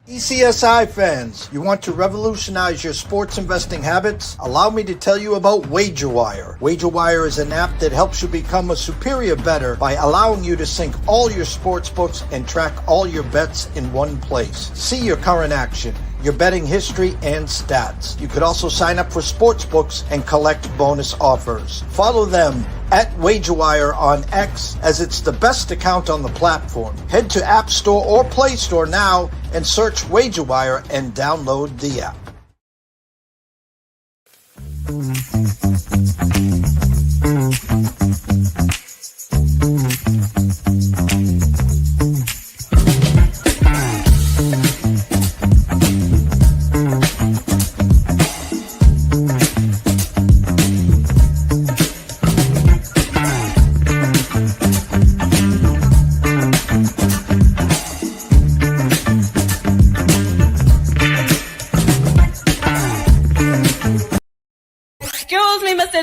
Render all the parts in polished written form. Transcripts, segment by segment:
ECSI fans, you want to revolutionize your sports investing habits? Allow me to tell you about WagerWire. WagerWire is an app that helps you become a superior bettor by allowing you to sync all your sports books and track all your bets in one place. See your current action, your betting history, and stats. You could also sign up for sports books and collect bonus offers. Follow them at WagerWire on X, as it's the best account on the platform. Head to App Store or Play Store now and search WagerWire and download the app.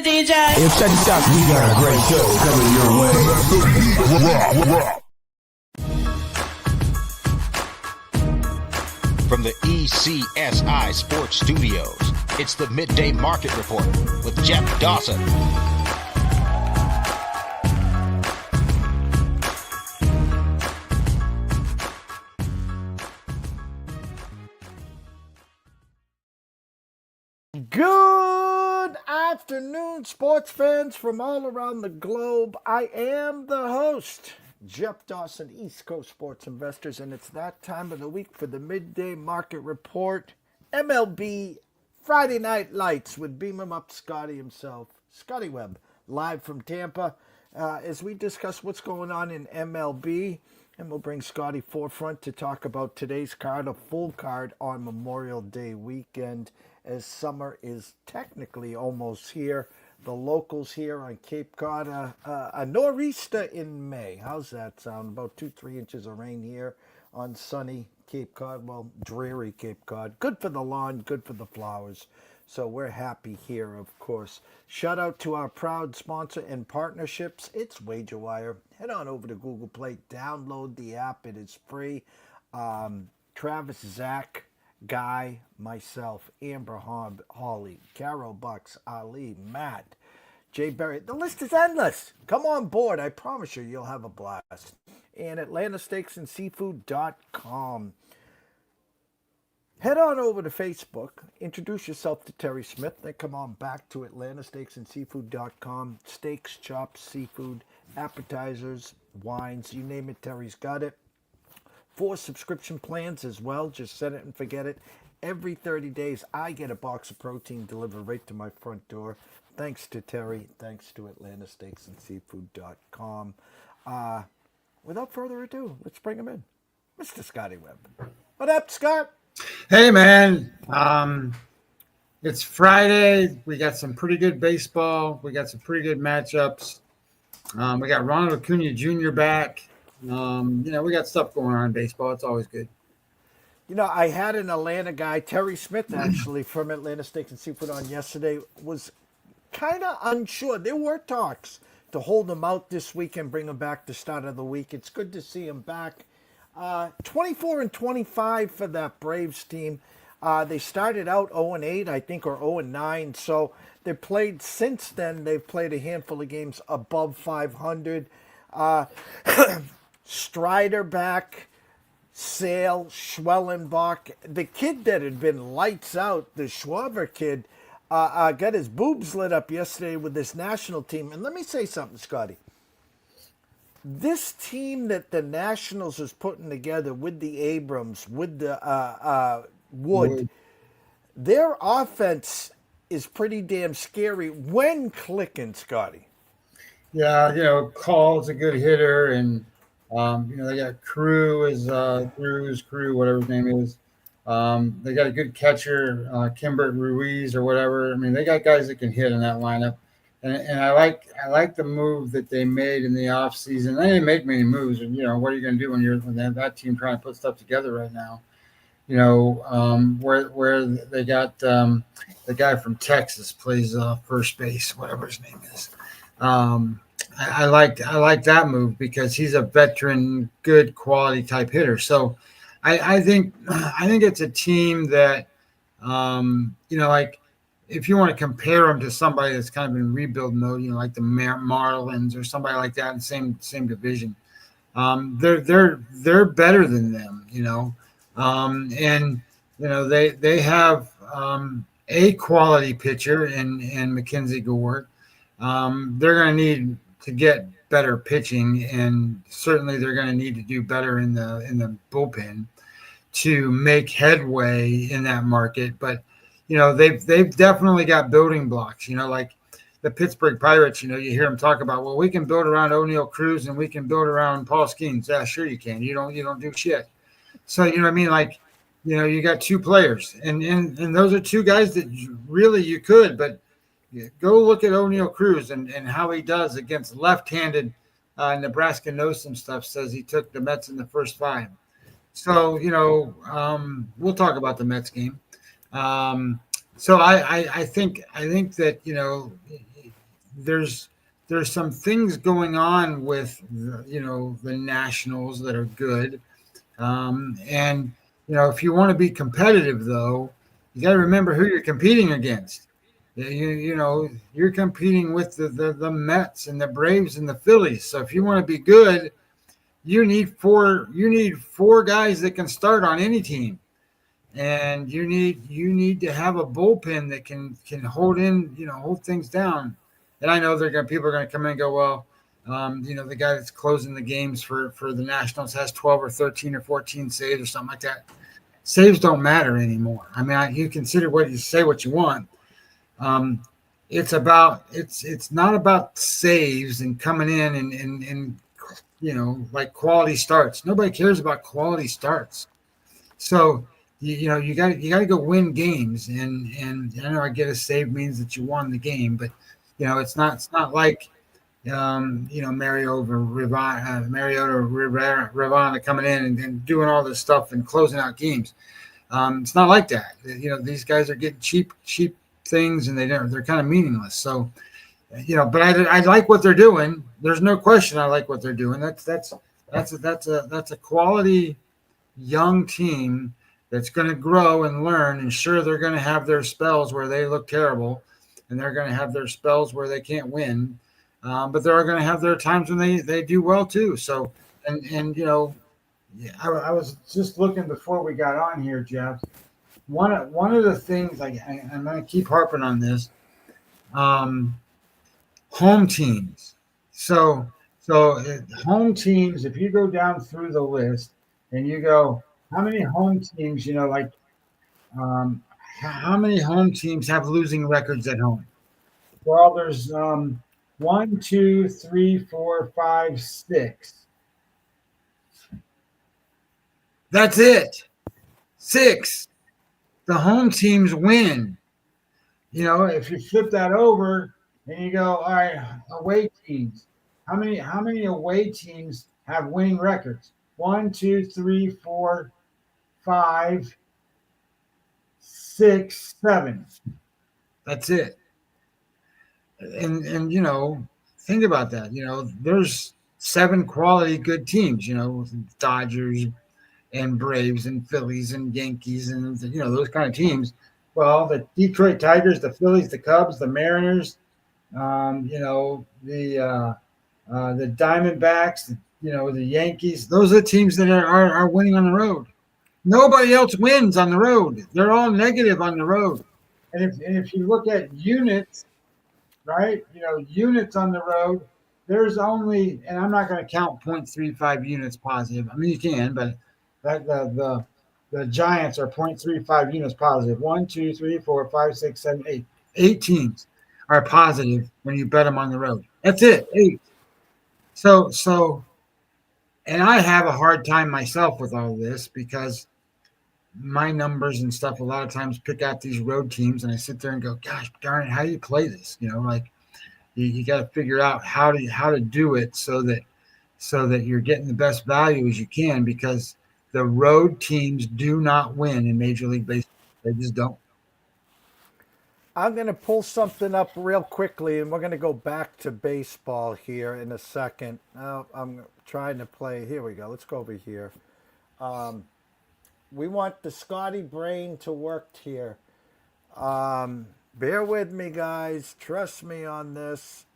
DJ. If check this out, we got a great show coming your way. From the ECSI Sports Studios, it's the Midday Market Report with Jeff Dawson. Good afternoon, sports fans from all around the globe. I am the host, Jeff Dawson, East Coast Sports Investors, and it's that time of the week for the Midday Market Report, MLB Friday Night Lights with Beam 'em Up Scotty himself, Scotty Webb, live from Tampa, as we discuss what's going on in MLB, and we'll bring Scotty forefront to talk about today's card, a full card on Memorial Day weekend, as summer is technically almost here. The locals here on Cape Cod, a nor'easter in May. How's that sound? About 2-3 inches of rain here on sunny Cape Cod. Well, dreary Cape Cod. Good for the lawn, good for the flowers. So we're happy here, of course. Shout out to our proud sponsor and partnerships. It's WagerWire. Head on over to Google Play. Download the app. It is free. Travis, Zach, Guy, myself, Amber Hawley, Carol Bucks, Ali, Matt, Jay Berry. The list is endless. Come on board. I promise you'll have a blast. And AtlantaSteaksandSeafood.com. Head on over to Facebook. Introduce yourself to Terry Smith. Then come on back to AtlantaSteaksandSeafood.com. Steaks, chops, seafood, appetizers, wines, you name it, Terry's got it. 4 subscription plans as well. Just set it and forget it. Every 30 days, I get a box of protein delivered right to my front door. Thanks to Terry. Thanks to AtlantaSteaksandSeafood.com. Without further ado, let's bring him in. Mr. Scotty Webb. What up, Scott? Hey, man. It's Friday. We got some pretty good baseball. We got some pretty good matchups. We got Ronald Acuna Jr. back. We got stuff going on in baseball. It's always good. I had an Atlanta guy, Terry Smith, actually, from Atlanta Steaks and Seafood on yesterday, was kind of unsure. There were talks to hold him out this week and bring him back to start of the week. It's good to see him back. 24-25 for that Braves team. They started out 0-8, I think, or 0-9. So they've played since then. They've played a handful of games above 500. Strider back, Sale, Schwellenbach. The kid that had been lights out, the Schwarber kid, got his boobs lit up yesterday with this national team. And let me say something, Scotty. This team that the Nationals is putting together with the Abrams, with the Wood, their offense is pretty damn scary when clicking, Scotty. Yeah, Call's a good hitter, and they got Crew whatever his name is. They got a good catcher, Kimbert Ruiz or whatever. I mean, they got guys that can hit in that lineup. And I like the move that they made in the offseason. They didn't make many moves. And, what are you going to do when that team trying to put stuff together right now? Where they got the guy from Texas plays first base, whatever his name is. I like that move because he's a veteran, good quality type hitter. So I think it's a team that, like if you want to compare them to somebody that's kind of in rebuild mode, like the Marlins or somebody like that in the same division, they're better than them, and they have a quality pitcher in Mackenzie Gore. They're going to need to get better pitching, and certainly they're going to need to do better in the bullpen to make headway in that market. But they've definitely got building blocks. Like the Pittsburgh Pirates. You hear them talk about, well, we can build around O'Neal Cruz and we can build around Paul Skeens. Yeah, sure you can. You don't do shit. So what I mean, like you got two players, and those are two guys that you could, but go look at O'Neal Cruz and how he does against left-handed. Nebraska knows some stuff. Says he took the Mets in the first 5. So we'll talk about the Mets game. So I think that there's some things going on with the Nationals that are good, and if you want to be competitive though, you got to remember who you're competing against. You're competing with the Mets and the Braves and the Phillies. So if you want to be good, you need four guys that can start on any team, and you need to have a bullpen that can hold things down. And I know people are going to come in and go, well, the guy that's closing the games for the Nationals has 12 or 13 or 14 saves or something like that. Saves don't matter anymore. I mean, you consider what you want. It's not about saves and coming in and like quality starts. Nobody cares about quality starts. So you got to go win games. And I know I get a save means that you won the game, but it's not like Mariota Rivera coming in and doing all this stuff and closing out games. It's not like that. These guys are getting cheap things, and they're kind of meaningless. So, but I like what they're doing. There's no question I like what they're doing. That's a quality young team that's going to grow and learn. And sure, they're going to have their spells where they look terrible, and they're going to have their spells where they can't win. But they're going to have their times when they do well too. So, I was just looking before we got on here, Jeff. One of the things I'm going to keep harping on this. Home teams. So home teams. If you go down through the list and you go, how many home teams? How many home teams have losing records at home? Well, there's 1, 2, 3, 4, 5, 6. That's it. 6. The home teams win. If you flip that over and you go, all right, away teams. How many away teams have winning records? 1, 2, 3, 4, 5, 6, 7. That's it. And think about that. There's 7 quality good teams. Dodgers and Braves and Phillies and Yankees and those kind of teams. Well, the Detroit Tigers, the Phillies, the Cubs, the Mariners, the Diamondbacks, the Yankees. Those are the teams that are winning on the road. Nobody else wins on the road. They're all negative on the road. And if you look at units, right? Units on the road, there's only, and I'm not going to count 0.35 units positive. I mean, you can, but that the Giants are 0.35 units positive. 1, 2, 3, 4, 5, 6, 7, 8. 8 teams are positive when you bet them on the road. That's it. 8. So, and I have a hard time myself with all of this because my numbers and stuff a lot of times pick out these road teams, and I sit there and go, gosh darn it, how do you play this? Like you got to figure out how to do it so that you're getting the best value as you can, because the road teams do not win in Major League Baseball. They just don't. I'm going to pull something up real quickly, and we're going to go back to baseball here in a second. I'm trying to play. Here we go. Let's go over here. We want the Scotty brain to work here. Bear with me, guys. Trust me on this.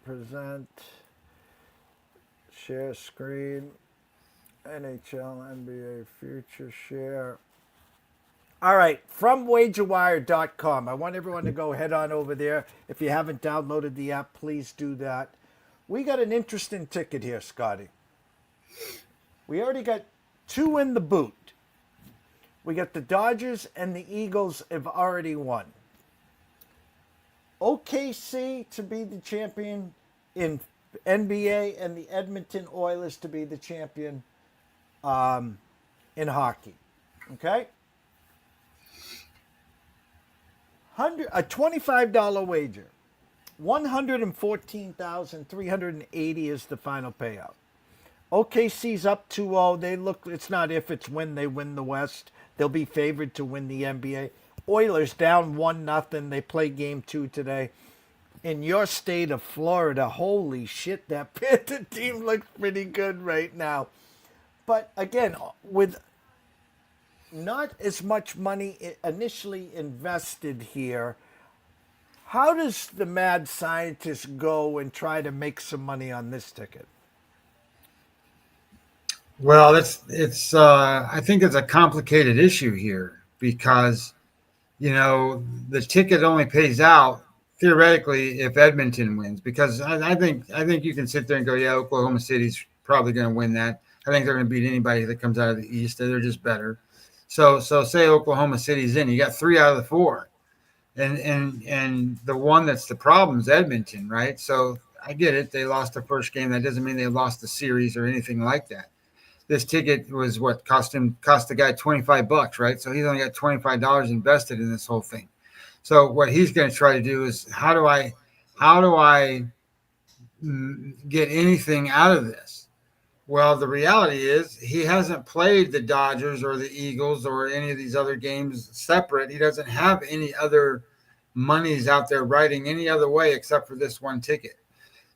Present. Share screen. NHL, NBA future share. All right, from wagerwire.com. I want everyone to go head on over there. If you haven't downloaded the app, please do that. We got an interesting ticket here, Scotty. We already got 2 in the boot. We got the Dodgers and the Eagles have already won. OKC to be the champion in NBA and the Edmonton Oilers to be the champion in hockey. Okay? A $25 wager. $114,380 is the final payout. OKC's up 2-0. They look, it's not if, it's when they win the West. They'll be favored to win the NBA. Oilers down 1-0. They play game 2 today. In your state of Florida, holy shit, that Panther team looks pretty good right now. But again, with not as much money initially invested here, how does the mad scientist go and try to make some money on this ticket? Well, I think it's a complicated issue here because, the ticket only pays out theoretically if Edmonton wins, because I think you can sit there and go, yeah, Oklahoma City's probably going to win that. I think they're going to beat anybody that comes out of the East. They're just better. So say Oklahoma City's in, you got 3 out of the 4. And the one that's the problem is Edmonton, right? So I get it. They lost the first game. That doesn't mean they lost the series or anything like that. This ticket was what cost the guy $25, right? So he's only got $25 invested in this whole thing. So what he's going to try to do is how do I get anything out of this? Well, the reality is he hasn't played the Dodgers or the Eagles or any of these other games separate. He doesn't have any other monies out there riding any other way except for this one ticket.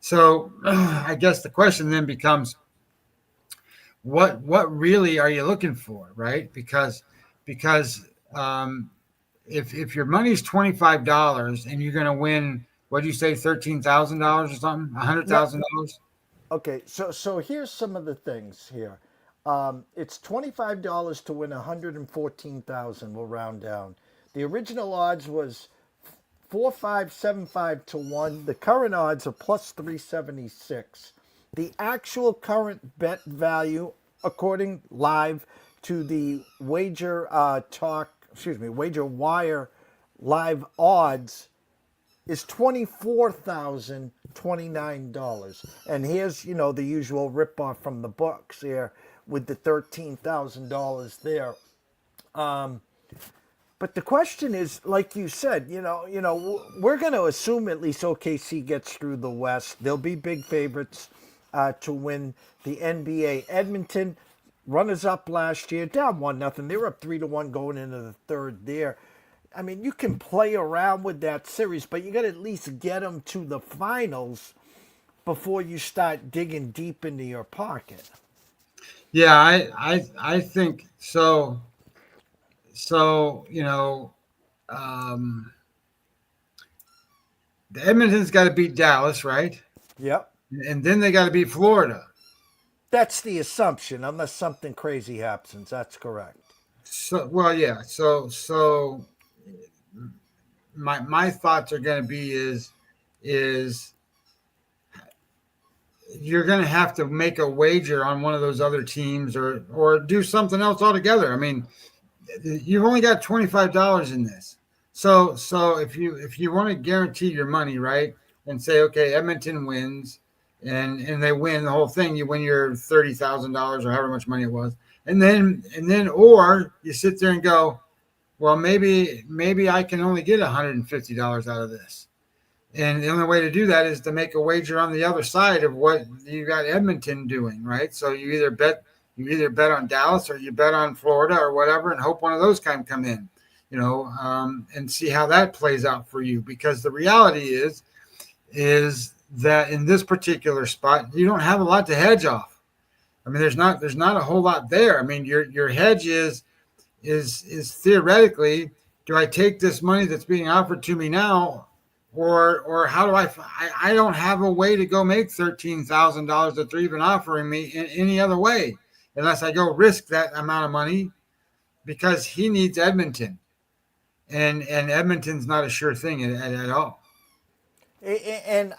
So I guess the question then becomes, what really are you looking for, right? Because if your money's $25 and you're going to win, what do you say, $13,000 or something, $100,000? Okay, so here's some of the things here. It's $25 to win $114,000. We'll round down. The original odds was 4,575 to 1. The current odds are plus 376. The actual current bet value, according live to the Wager Wire live odds, is $24,029. And here's, the usual ripoff from the books here with the $13,000 there. But the question is, like you said, we're going to assume at least OKC gets through the West. They'll be big favorites to win the NBA. Edmonton, runners up last year, down 1-0. They were up 3-1 going into the third there. I mean, you can play around with that series, but you got to at least get them to the finals before you start digging deep into your pocket. Yeah, I think so. So, the Edmonton's got to beat Dallas, right? Yep. And then they got to beat Florida. That's the assumption, unless something crazy happens. That's correct. So, well, yeah. So my thoughts are going to be is you're going to have to make a wager on one of those other teams or do something else altogether. I mean, you've only got $25 in this. So if you want to guarantee your money, right, and say, okay, Edmonton wins and they win the whole thing, you win your $30,000 or however much money it was. And then or you sit there and go, well, maybe I can only get $150 out of this. And the only way to do that is to make a wager on the other side of what you got Edmonton doing, right? So you either bet on Dallas or you bet on Florida or whatever and hope one of those kind of come in, and see how that plays out for you. Because the reality is that in this particular spot, you don't have a lot to hedge off. I mean, there's not a whole lot there. I mean, your hedge is theoretically, do I take this money that's being offered to me now, or how do I don't have a way to go make $13,000 that they're even offering me in any other way, unless I go risk that amount of money because he needs Edmonton, and Edmonton's not a sure thing at all. And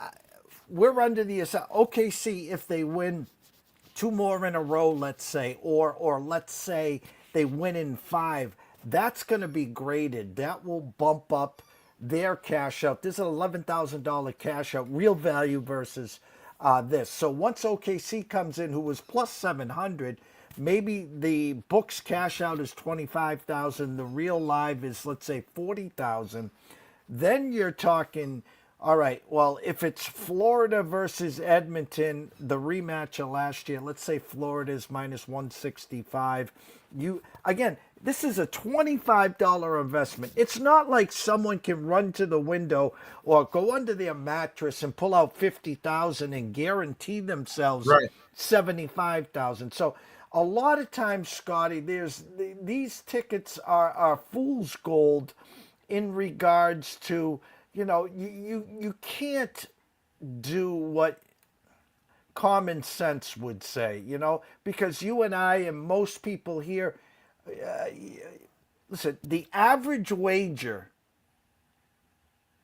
we're under the OKC, if they win two more in a row, let's say, or let's say they win in five, that's going to be graded. That will bump up their cash out. This is an $11,000 cash out, real value versus this. So once OKC comes in, who was plus 700, maybe the books cash out is 25,000. The real live is, let's say, 40,000. Then you're talking, all right, well, if it's Florida versus Edmonton, the rematch of last year, let's say Florida is minus 165. Again, this is a $25 investment. It's not like someone can run to the window or go under their mattress and pull out 50,000 and guarantee themselves Right. 75,000. So a lot of times, Scotty, these tickets are fool's gold in regards to, you can't do what common sense would say, because you and I and most people here, listen, the average wager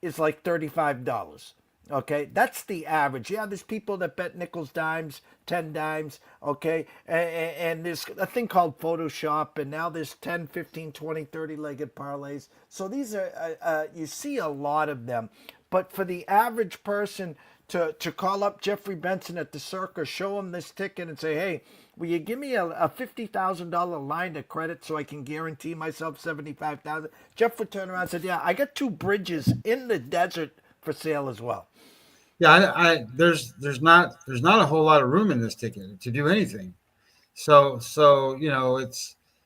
is like $35. Okay, that's the average. Yeah, there's people that bet nickels, dimes, 10 dimes. Okay, and there's a thing called Photoshop, and now there's 10, 15, 20, 30-legged parlays. So these are, you see a lot of them. But for the average person to call up Jeffrey Benson at the Circus, show him this ticket and say, hey, will you give me a $50,000 line of credit so I can guarantee myself $75,000? Jeff would turn around and say, yeah, I got 2 bridges in the desert for sale as well. Yeah, there's not a whole lot of room in this ticket to do anything. So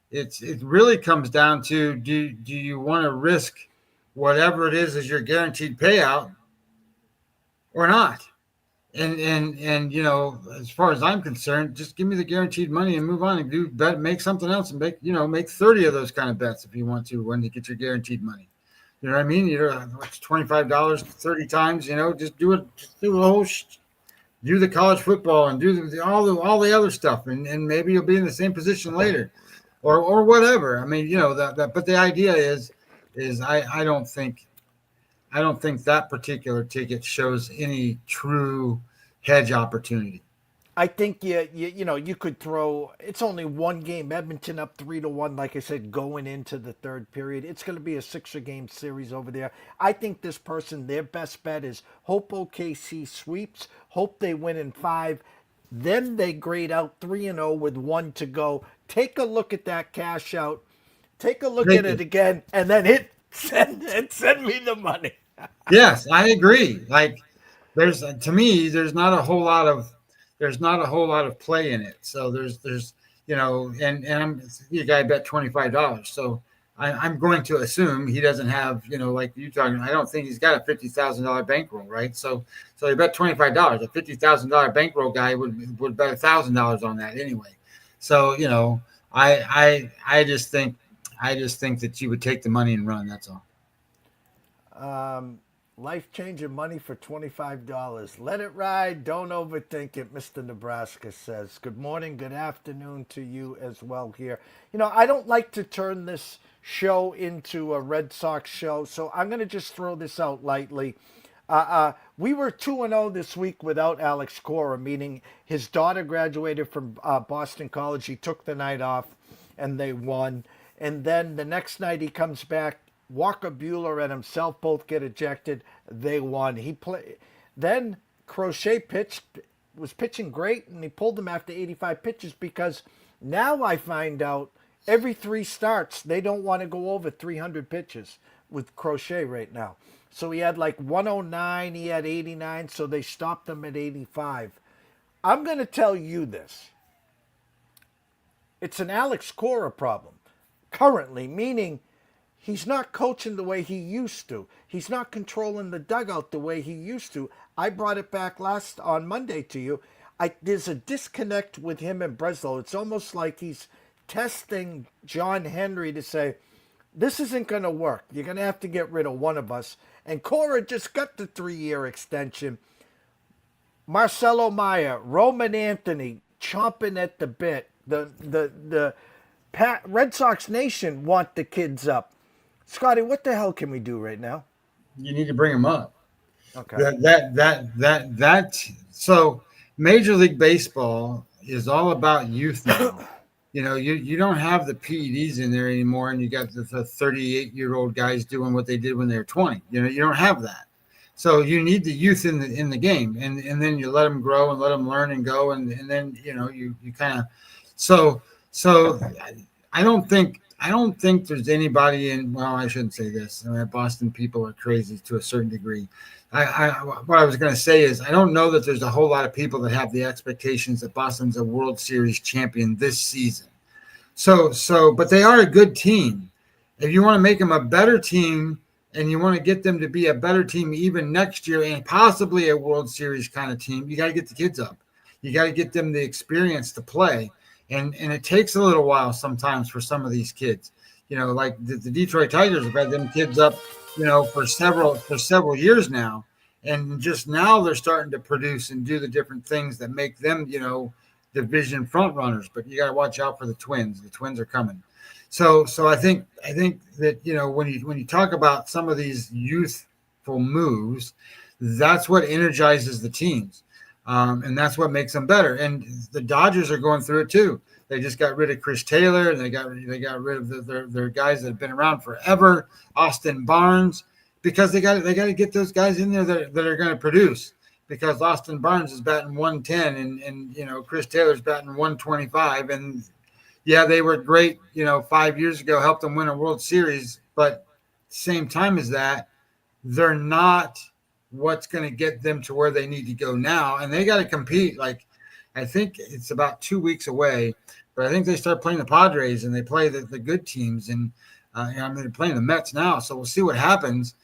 it really comes down to, do you want to risk whatever it is as your guaranteed payout or not? And as far as I'm concerned, just give me the guaranteed money and move on and make something else and make 30 of those kind of bets if you want to, when you get your guaranteed money. You know what I mean? It's $25 30 times. Just do it. Just do the whole. Do the college football and do all the other stuff, and maybe you'll be in the same position later, or whatever. I mean, that. But the idea is I don't think that particular ticket shows any true hedge opportunity. I think you could throw. It's only one game. Edmonton up 3-1. Like I said, going into the third period, it's going to be a 6-game series over there. I think this person, their best bet is hope OKC sweeps, hope they win in 5, then they grade out 3-0 with 1 to go. Take a look at that cash out. Take a look at it again, and then send me the money. Yes, I agree. Like there's not a whole lot of play in it. So there's and I'm the guy bet $25. So I'm going to assume he doesn't have, like you talking. I don't think he's got a $50,000 bankroll, right? So he bet $25. A $50,000 bankroll guy would bet $1,000 on that anyway. So I just think that you would take the money and run. That's all. Life-changing money for $25. Let it ride. Don't overthink it, Mr. Nebraska says. Good morning, good afternoon to you as well here. I don't like to turn this show into a Red Sox show, so I'm going to just throw this out lightly. We were 2-0 this week without Alex Cora, meaning his daughter graduated from Boston College. He took the night off, and they won. And then the next night he comes back. Walker Buehler and himself both get ejected. They won. Then Crochet was pitching great, and he pulled him after 85 pitches because now I find out every 3 starts they don't want to go over 300 pitches with Crochet right now. So he had like 109, he had 89, so they stopped him at 85. I'm going to tell you this. It's an Alex Cora problem currently, meaning he's not coaching the way he used to. He's not controlling the dugout the way he used to. I brought it back on Monday to you. there's a disconnect with him and Breslow. It's almost like he's testing John Henry to say, this isn't going to work. You're going to have to get rid of one of us. And Cora just got the 3-year extension. Marcelo Meyer, Roman Anthony, chomping at the bit. The Red Sox Nation want the kids up. Scotty, what the hell can we do right now? You need to bring them up. Okay. So Major League Baseball is all about youth now. You don't have the PEDs in there anymore, and you got the 38-year-old guys doing what they did when they were 20. You don't have that. So you need the youth in the game, and then you let them grow and let them learn and go, and then you kind of so I don't think there's anybody in. Well, I shouldn't say this. I mean, Boston people are crazy to a certain degree. What I was going to say is I don't know that there's a whole lot of people that have the expectations that Boston's a World Series champion this season. But they are a good team. If you want to make them a better team and you want to get them to be a better team even next year and possibly a World Series kind of team, you got to get the kids up. You got to get them the experience to play. And it takes a little while sometimes for some of these kids. Like the Detroit Tigers have had them kids up, for several years now. And just now they're starting to produce and do the different things that make them, division front runners. But you got to watch out for the Twins. The Twins are coming. So I think that, when you talk about some of these youthful moves, that's what energizes the teams. And that's what makes them better. And the Dodgers are going through it too. They just got rid of Chris Taylor, and they got rid of their guys that have been around forever, Austin Barnes, because they got to get those guys in there that are going to produce. Because Austin Barnes is batting 110, and Chris Taylor's batting 125, and yeah, they were great. 5 years ago, helped them win a World Series, but same time as that, they're not what's going to get them to where they need to go now. And they got to compete. Like, I think it's about 2 weeks away, but I think they start playing the Padres and they play the good teams. And they're playing the Mets now. So we'll see what happens.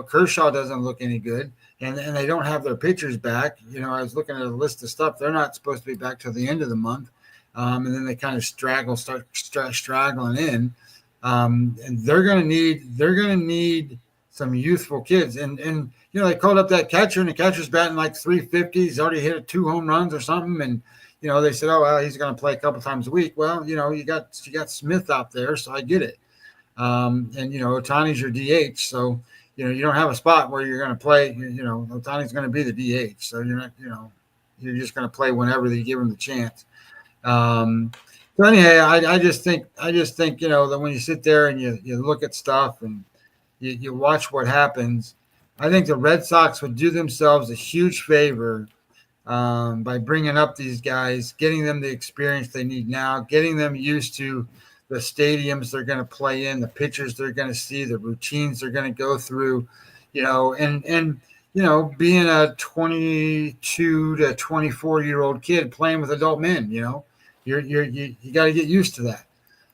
Kershaw doesn't look any good, and they don't have their pitchers back. I was looking at a list of stuff. They're not supposed to be back till the end of the month. And then they kind of start straggling in. And they're going to need some youthful kids. And they called up that catcher, and the catcher's batting like 350. He's already hit 2 home runs or something. And, they said, oh, well, he's going to play a couple times a week. Well, you got Smith out there, so I get it. And, Ohtani's your DH. So, you don't have a spot where you're going to play, Ohtani's going to be the DH. So you're not, you're just going to play whenever they give him the chance. So anyway, I just think, that when you sit there and you look at stuff and you watch what happens, I think the Red Sox would do themselves a huge favor by bringing up these guys, getting them the experience they need now, getting them used to the stadiums they're going to play in, the pitchers they're going to see, the routines they're going to go through, and being a 22 to 24-year-old kid playing with adult men, you got to get used to that.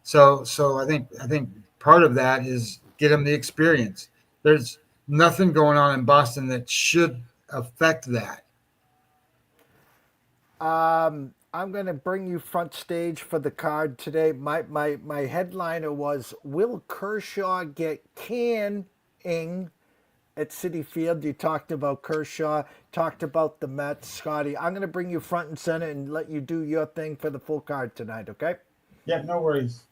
So I think part of that is get them the experience. There's nothing going on in Boston that should affect that. I'm going to bring you front stage for the card today. My headliner was, will Kershaw get canning at Citi Field? You talked about Kershaw, talked about the Mets. Scotty, I'm going to bring you front and center and let you do your thing for the full card tonight, okay? Yeah, no worries.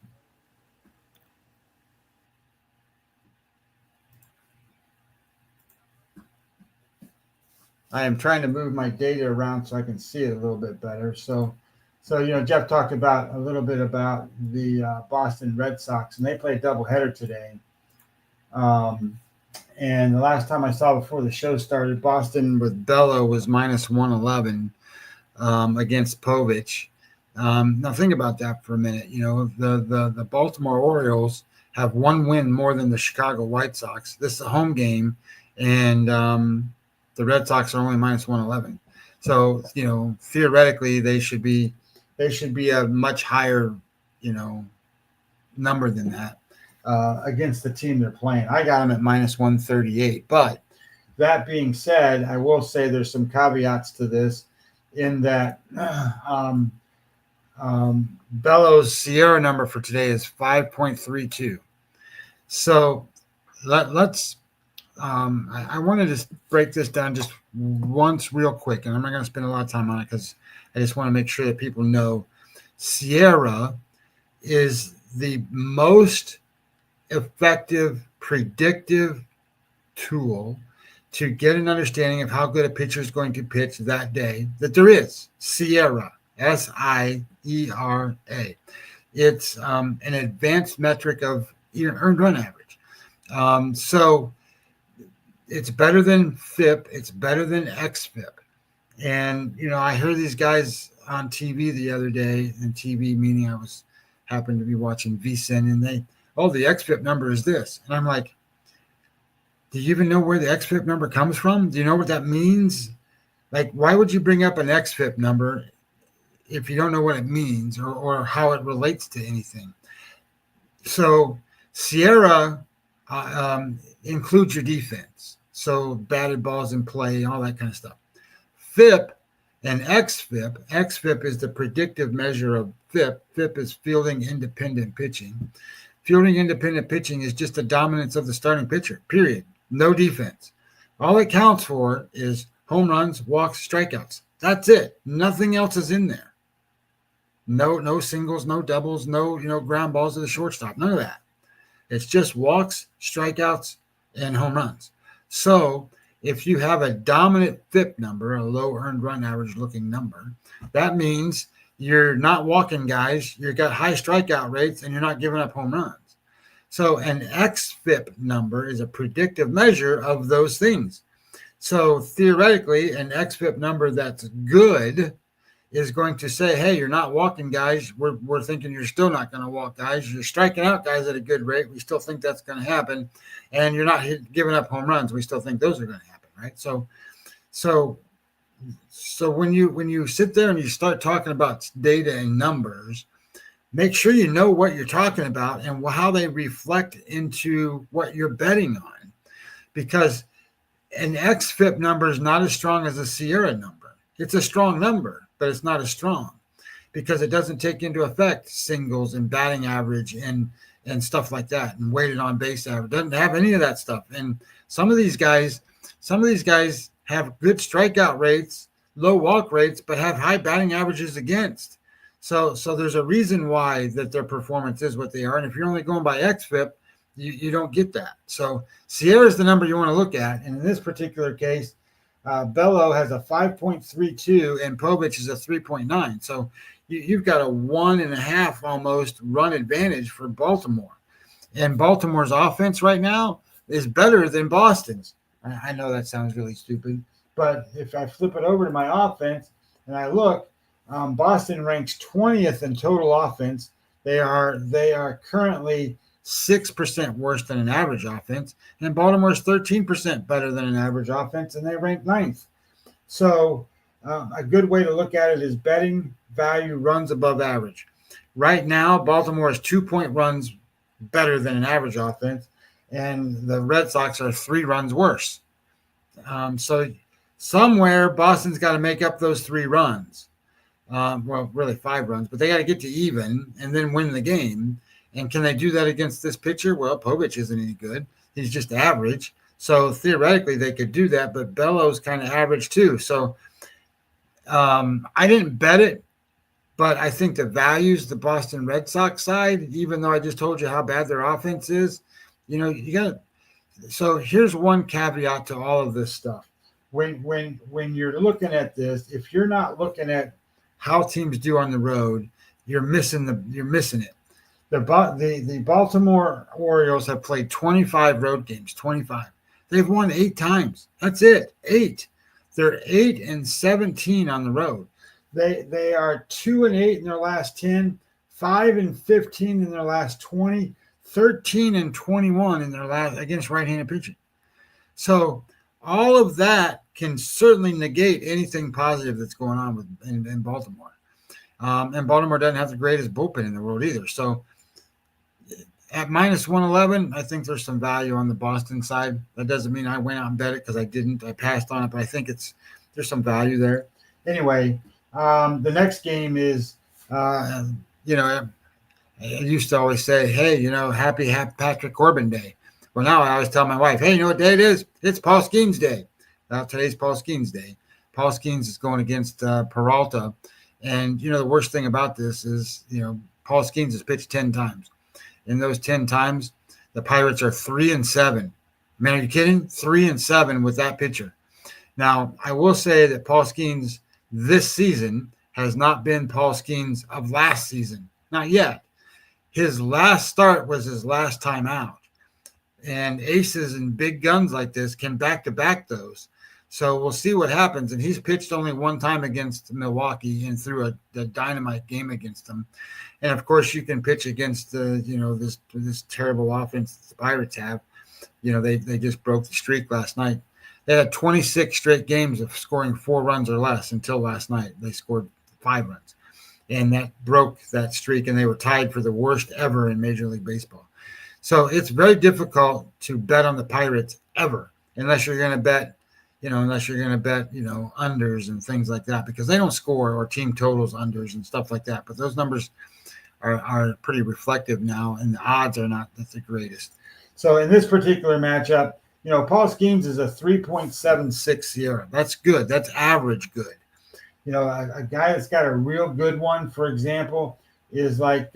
I am trying to move my data around so I can see it a little bit better. So Jeff talked about a little bit about the Boston Red Sox, and they play a doubleheader today. And the last time I saw before the show started, Boston with Bello was minus 111 against Povich. Now think about that for a minute. The Baltimore Orioles have one win more than the Chicago White Sox. This is a home game, and the Red Sox are only minus 111. So, theoretically they should be a much higher, number than that against the team they're playing. I got them at minus 138. But that being said, I will say there's some caveats to this. in that Bellows Sierra number for today is 5.32. So let's. I wanted to break this down just once real quick, and I'm not going to spend a lot of time on it because I just want to make sure that people know Sierra is the most effective predictive tool to get an understanding of how good a pitcher is going to pitch that day that there is. Sierra, SIERA. It's an advanced metric of earned run average. So it's better than FIP. It's better than XFIP. And, I heard these guys on TV the other day, and TV meaning happened to be watching VSiN, and the XFIP number is this. And I'm like, do you even know where the XFIP number comes from? Do you know what that means? Like, why would you bring up an XFIP number if you don't know what it means or how it relates to anything? So Sierra includes your defense. So batted balls in play, all that kind of stuff. FIP and XFIP. XFIP is the predictive measure of FIP. FIP is fielding independent pitching. Fielding independent pitching is just the dominance of the starting pitcher, period. No defense. All it counts for is home runs, walks, strikeouts. That's it. Nothing else is in there. No singles, no doubles, no ground balls to the shortstop. None of that. It's just walks, strikeouts, and home runs. So if you have a dominant FIP number, a low earned run average looking number, that means you're not walking guys, you've got high strikeout rates, and you're not giving up home runs. So an XFIP number is a predictive measure of those things. So theoretically, an XFIP number that's good is going to say, hey, you're not walking guys. We're thinking you're still not going to walk guys. You're striking out guys at a good rate. We still think that's going to happen. And you're not giving up home runs. We still think those are going to happen, right? So when you sit there and you start talking about data and numbers, make sure you know what you're talking about and how they reflect into what you're betting on. Because an XFIP number is not as strong as a Sierra number. It's a strong number, but it's not as strong because it doesn't take into effect singles and batting average and stuff like that and weighted on base average. It doesn't have any of that stuff. And some of these guys have good strikeout rates, low walk rates, but have high batting averages against. So there's a reason why that their performance is what they are. And if you're only going by XFIP, you don't get that. So Sierra is the number you want to look at. And in this particular case, Bello has a 5.32 and Povich is a 3.9. So you've got a 1.5 almost run advantage for Baltimore. And Baltimore's offense right now is better than Boston's. I know that sounds really stupid, but if I flip it over to my offense and I look, Boston ranks 20th in total offense. They are currently 6% worse than an average offense, and Baltimore's 13% better than an average offense, and they rank 9th. So a good way to look at it is betting value runs above average. Right now, Baltimore is 2-point runs better than an average offense, and the Red Sox are 3 runs worse. So somewhere Boston's got to make up those 3 runs. Well, really 5 runs, but they got to get to even and then win the game. And can they do that against this pitcher? Well, Povich isn't any good. He's just average. So theoretically they could do that, but Bello's kind of average too. So I didn't bet it, but I think the values the Boston Red Sox side, even though I just told you how bad their offense is, you got to. So here's one caveat to all of this stuff. When you're looking at this, if you're not looking at how teams do on the road, you're missing it. The Baltimore Orioles have played 25 road games, 25. They've won 8 times. That's it, 8. They're 8-17 on the road. They are 2-8 in their last 10, 5-15 in their last 20, 13-21 in their last against right-handed pitching. So all of that can certainly negate anything positive that's going on in Baltimore. And Baltimore doesn't have the greatest bullpen in the world either. So at minus 111, I think there's some value on the Boston side. That doesn't mean I went out and bet it because I didn't. I passed on it, but I think there's some value there. anyway, the next game is, you know, I used to always say, hey, happy Patrick Corbin Day. Well, now I always tell my wife, hey, you know what day it is? It's Paul Skeens Day. Now, today's Paul Skeens Day. Paul Skeens is going against Peralta. And, the worst thing about this is, Paul Skeens has pitched 10 times. In those 10 times, the Pirates are 3-7. Man, are you kidding? 3-7 with that pitcher. Now, I will say that Paul Skeens this season has not been Paul Skeens of last season. Not yet. His last start was his last time out. And aces and big guns like this can back-to-back those. So we'll see what happens. And he's pitched only one time against Milwaukee and threw a dynamite game against them. And, of course, you can pitch against, this terrible offense the Pirates have. They just broke the streak last night. They had 26 straight games of scoring 4 runs or less until last night. They scored 5 runs. And that broke that streak, and they were tied for the worst ever in Major League Baseball. So it's very difficult to bet on the Pirates ever, unless you're going to bet, unders and things like that, because they don't score, or team totals unders and stuff like that. But those numbers are pretty reflective now, and the odds are not the greatest. So in this particular matchup, Paul Skeens is a 3.76 SIERA. That's good. That's average good. A guy that's got a real good one, for example, is like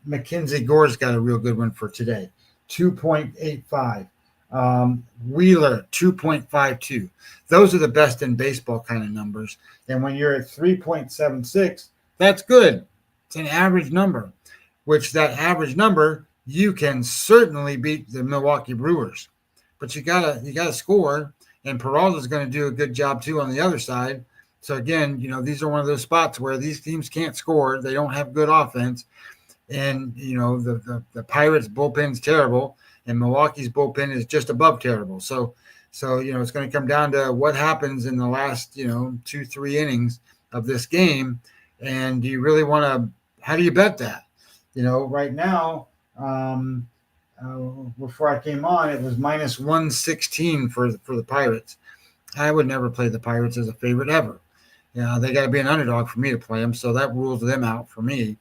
Mackenzie Gore's got a real good one for today, 2.85. Wheeler, 2.52. Those are the best in baseball kind of numbers. And when you're at 3.76, that's good. It's an average number, which that average number, you can certainly beat the Milwaukee Brewers. But you gotta score. And Peralta's going to do a good job, too, on the other side. So, again, these are one of those spots where these teams can't score. They don't have good offense. And, the Pirates' bullpen's terrible, and Milwaukee's bullpen is just above terrible. So it's going to come down to what happens in the last, 2-3 innings of this game. And do you really want to – how do you bet that? Right now before I came on, it was minus 116 for the Pirates. I would never play the Pirates as a favorite ever. They got to be an underdog for me to play them, so that rules them out for me.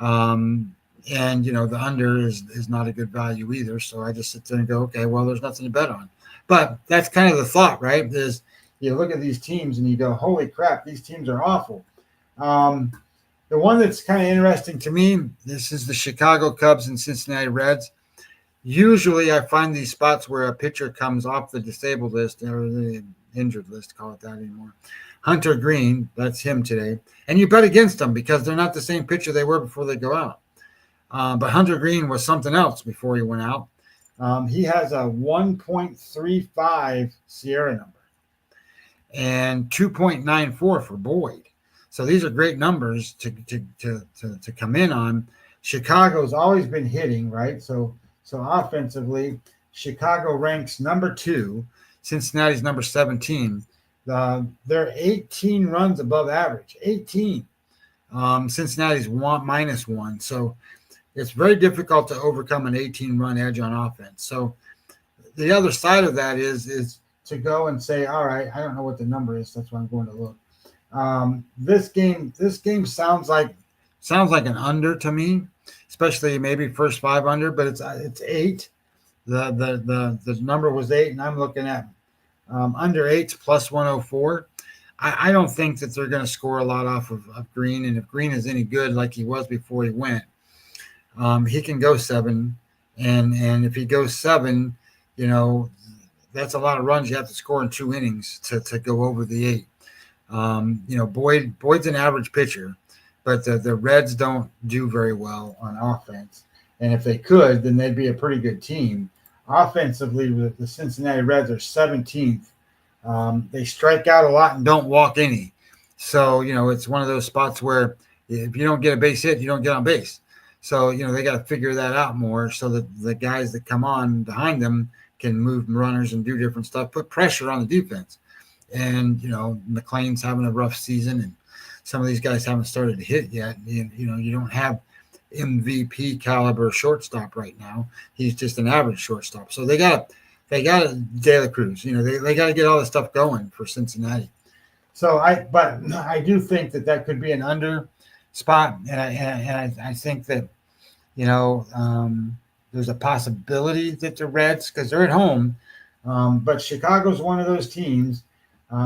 And the under is not a good value either, so I just sit there and go, okay, well, there's nothing to bet on. But that's kind of the thought, right? Is you look at these teams and you go, holy crap, these teams are awful. The one that's kind of interesting to me, this is the Chicago Cubs and Cincinnati Reds. Usually I find these spots where a pitcher comes off the disabled list or the injured list, call it that anymore. Hunter Green, that's him today. And you bet against them because they're not the same pitcher they were before they go out. But Hunter Green was something else before he went out. He has a 1.35 SIERA number and 2.94 for Boyd. So these are great numbers to come in on. Chicago's always been hitting, right? So offensively, Chicago ranks number 2. Cincinnati's number 17. They're 18 runs above average. 18. Cincinnati's minus 1. So it's very difficult to overcome an 18-run edge on offense. So the other side of that is to go and say, all right, I don't know what the number is. That's why I'm going to look. This game sounds like an under to me, especially maybe first 5 under, but it's 8. The number was 8, and I'm looking at under 8's plus 104. I don't think that they're going to score a lot off of Green, and if Green is any good like he was before he went, he can go 7, and if he goes 7, that's a lot of runs you have to score in 2 innings to go over the 8. Boyd's an average pitcher, but the Reds don't do very well on offense. And if they could, then they'd be a pretty good team. Offensively, the Cincinnati Reds are 17th. They strike out a lot and don't walk any. So, it's one of those spots where if you don't get a base hit, you don't get on base. So, they got to figure that out more so that the guys that come on behind them can move runners and do different stuff, put pressure on the defense. And, McLean's having a rough season, and some of these guys haven't started to hit yet. You don't have MVP caliber shortstop right now. He's just an average shortstop. So they got De La Cruz. They got to get all this stuff going for Cincinnati. So I do think that could be an under spot, and I think that there's a possibility that the Reds, because they're at home, but Chicago's one of those teams.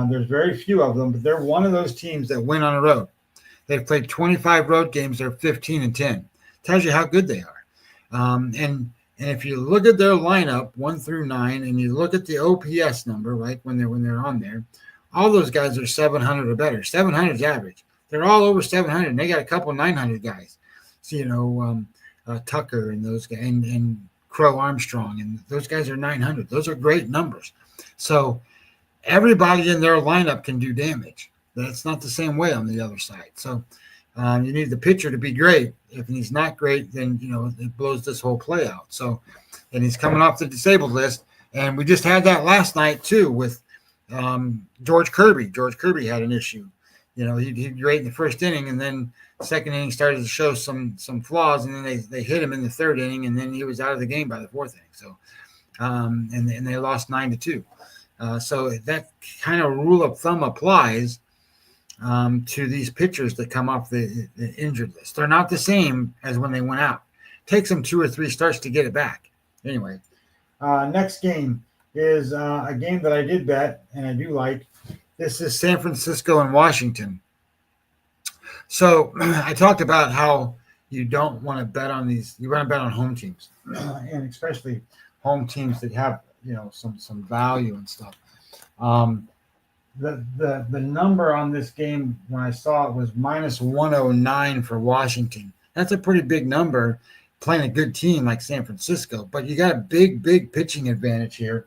There's very few of them, but they're one of those teams that win on the road. They've played 25 road games. They're 15-10. Tells you how good they are. And if you look at their lineup 1 through 9, and you look at the OPS number, right, when they're on there, all those guys are 700 or better. 700 is average. They're all over 700. And they got a couple 900 guys. So Tucker and those guys, and Crow Armstrong, and those guys are 900. Those are great numbers. So everybody in their lineup can do damage. That's not the same way on the other side. So you need the pitcher to be great. If he's not great, then it blows this whole play out. So, and he's coming off the disabled list, and we just had that last night too with George Kirby. George Kirby had an issue. He'd great in the first inning, and then second inning started to show some flaws, and then they hit him in the third inning, and then he was out of the game by the fourth inning. So, and they lost 9-2. So that kind of rule of thumb applies to these pitchers that come off the injured list. They're not the same as when they went out. Takes them 2 or 3 starts to get it back. Anyway, next game is a game that I did bet, and I do like. This is San Francisco and Washington. So I talked about how you don't want to bet on these. You want to bet on home teams, and especially home teams that have some value and stuff. The number on this game when I saw it was -109 for Washington. That's a pretty big number playing a good team like San Francisco, but you got a big pitching advantage here.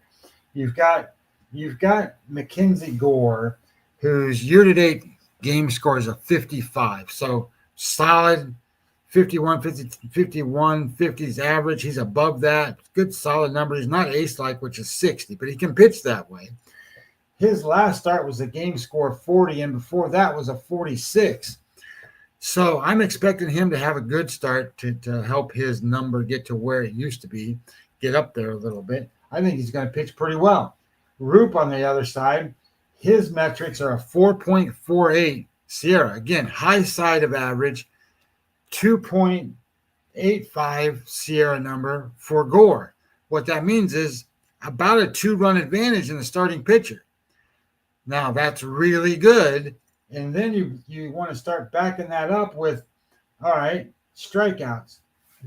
You've got Mackenzie Gore, whose year-to-date game score is a 55. So solid 51, 50s average. He's above that. Good solid number. He's not ace-like, which is 60, but he can pitch that way. His last start was a game score of 40, and before that was a 46. So I'm expecting him to have a good start to help his number get to where it used to be, get up there a little bit. I think he's going to pitch pretty well. Roop on the other side, his metrics are a 4.48 Sierra. Again, high side of average, 2.85 Sierra number for Gore. What that means is about a 2-run advantage in the starting pitcher. Now, that's really good. And then you want to start backing that up with, all right, strikeouts.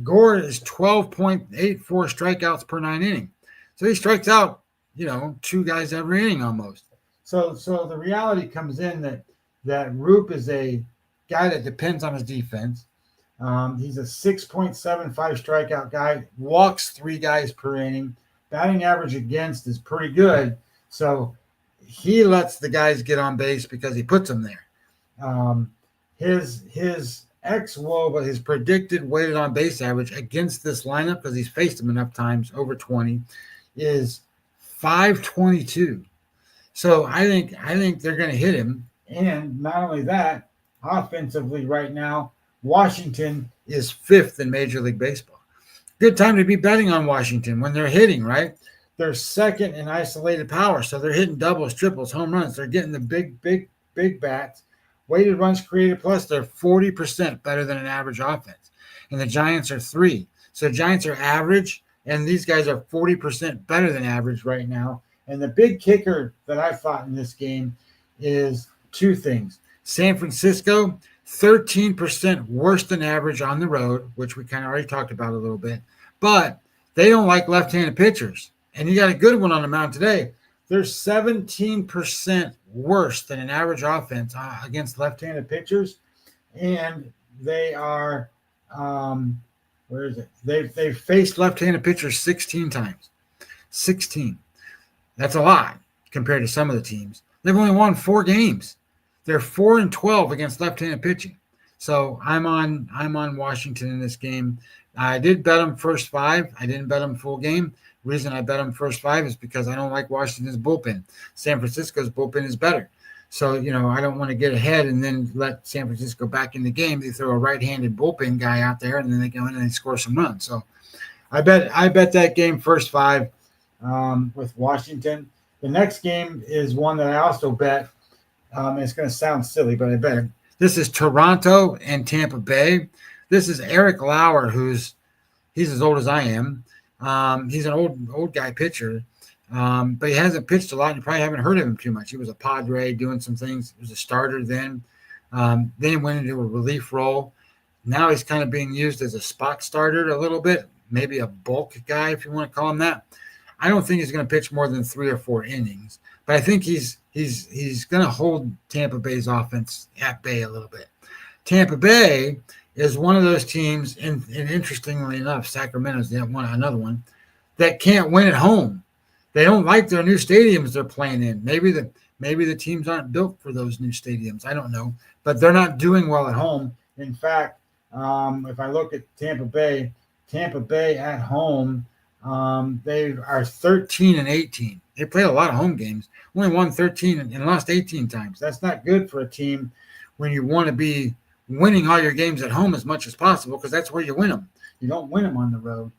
Gore is 12.84 strikeouts per 9 inning. So he strikes out, 2 guys every inning almost. So the reality comes in that Roop is a guy that depends on his defense. He's a 6.75 strikeout guy, walks 3 guys per inning. Batting average against is pretty good. So he lets the guys get on base because he puts them there. His ex-WOBA, his predicted weighted on base average against this lineup, because he's faced them enough times, over 20, is 522. So I think they're going to hit him. And not only that, offensively right now, Washington is 5th in Major League Baseball. Good time to be betting on Washington when they're hitting, right? They're 2nd in isolated power, so they're hitting doubles, triples, home runs. They're getting the big bats. Weighted runs created plus, they're 40% better than an average offense. And the Giants are 3. So the Giants are average, and these guys are 40% better than average right now. And the big kicker that I thought in this game is 2 things. San Francisco, 13% worse than average on the road, which we kind of already talked about a little bit. But they don't like left-handed pitchers. And you got a good one on the mound today. They're 17% worse than an average offense against left-handed pitchers. And they are, where is it? They've faced left-handed pitchers 16 times. 16. That's a lot compared to some of the teams. They've only won 4 games. They're 4-12 against left-handed pitching. So I'm on Washington in this game. I did bet them first 5. I didn't bet them full game. Reason I bet them first 5 is because I don't like Washington's bullpen. San Francisco's bullpen is better. So, I don't want to get ahead and then let San Francisco back in the game. They throw a right-handed bullpen guy out there, and then they go in and they score some runs. So I bet that game first 5 with Washington. The next game is one that I also bet. It's going to sound silly, but I bet this is Toronto and Tampa Bay. This is Eric Lauer, he's as old as I am. He's an old guy pitcher, but he hasn't pitched a lot. You probably haven't heard of him too much. He was a Padre doing some things. He was a starter then. Then he went into a relief role. Now he's kind of being used as a spot starter a little bit, maybe a bulk guy if you want to call him that. I don't think he's going to pitch more than 3 or 4 innings, but I think he's going to hold Tampa Bay's offense at bay a little bit. Tampa Bay is one of those teams, and interestingly enough, Sacramento's another one that can't win at home. They don't like their new stadiums they're playing in. Maybe the teams aren't built for those new stadiums. I don't know, but they're not doing well at home. In fact, if I look at Tampa Bay at home, they are 13-18. They played a lot of home games. Only won 13 and lost 18 times. That's not good for a team when you want to be winning all your games at home as much as possible, because that's where you win them. You don't win them on the road.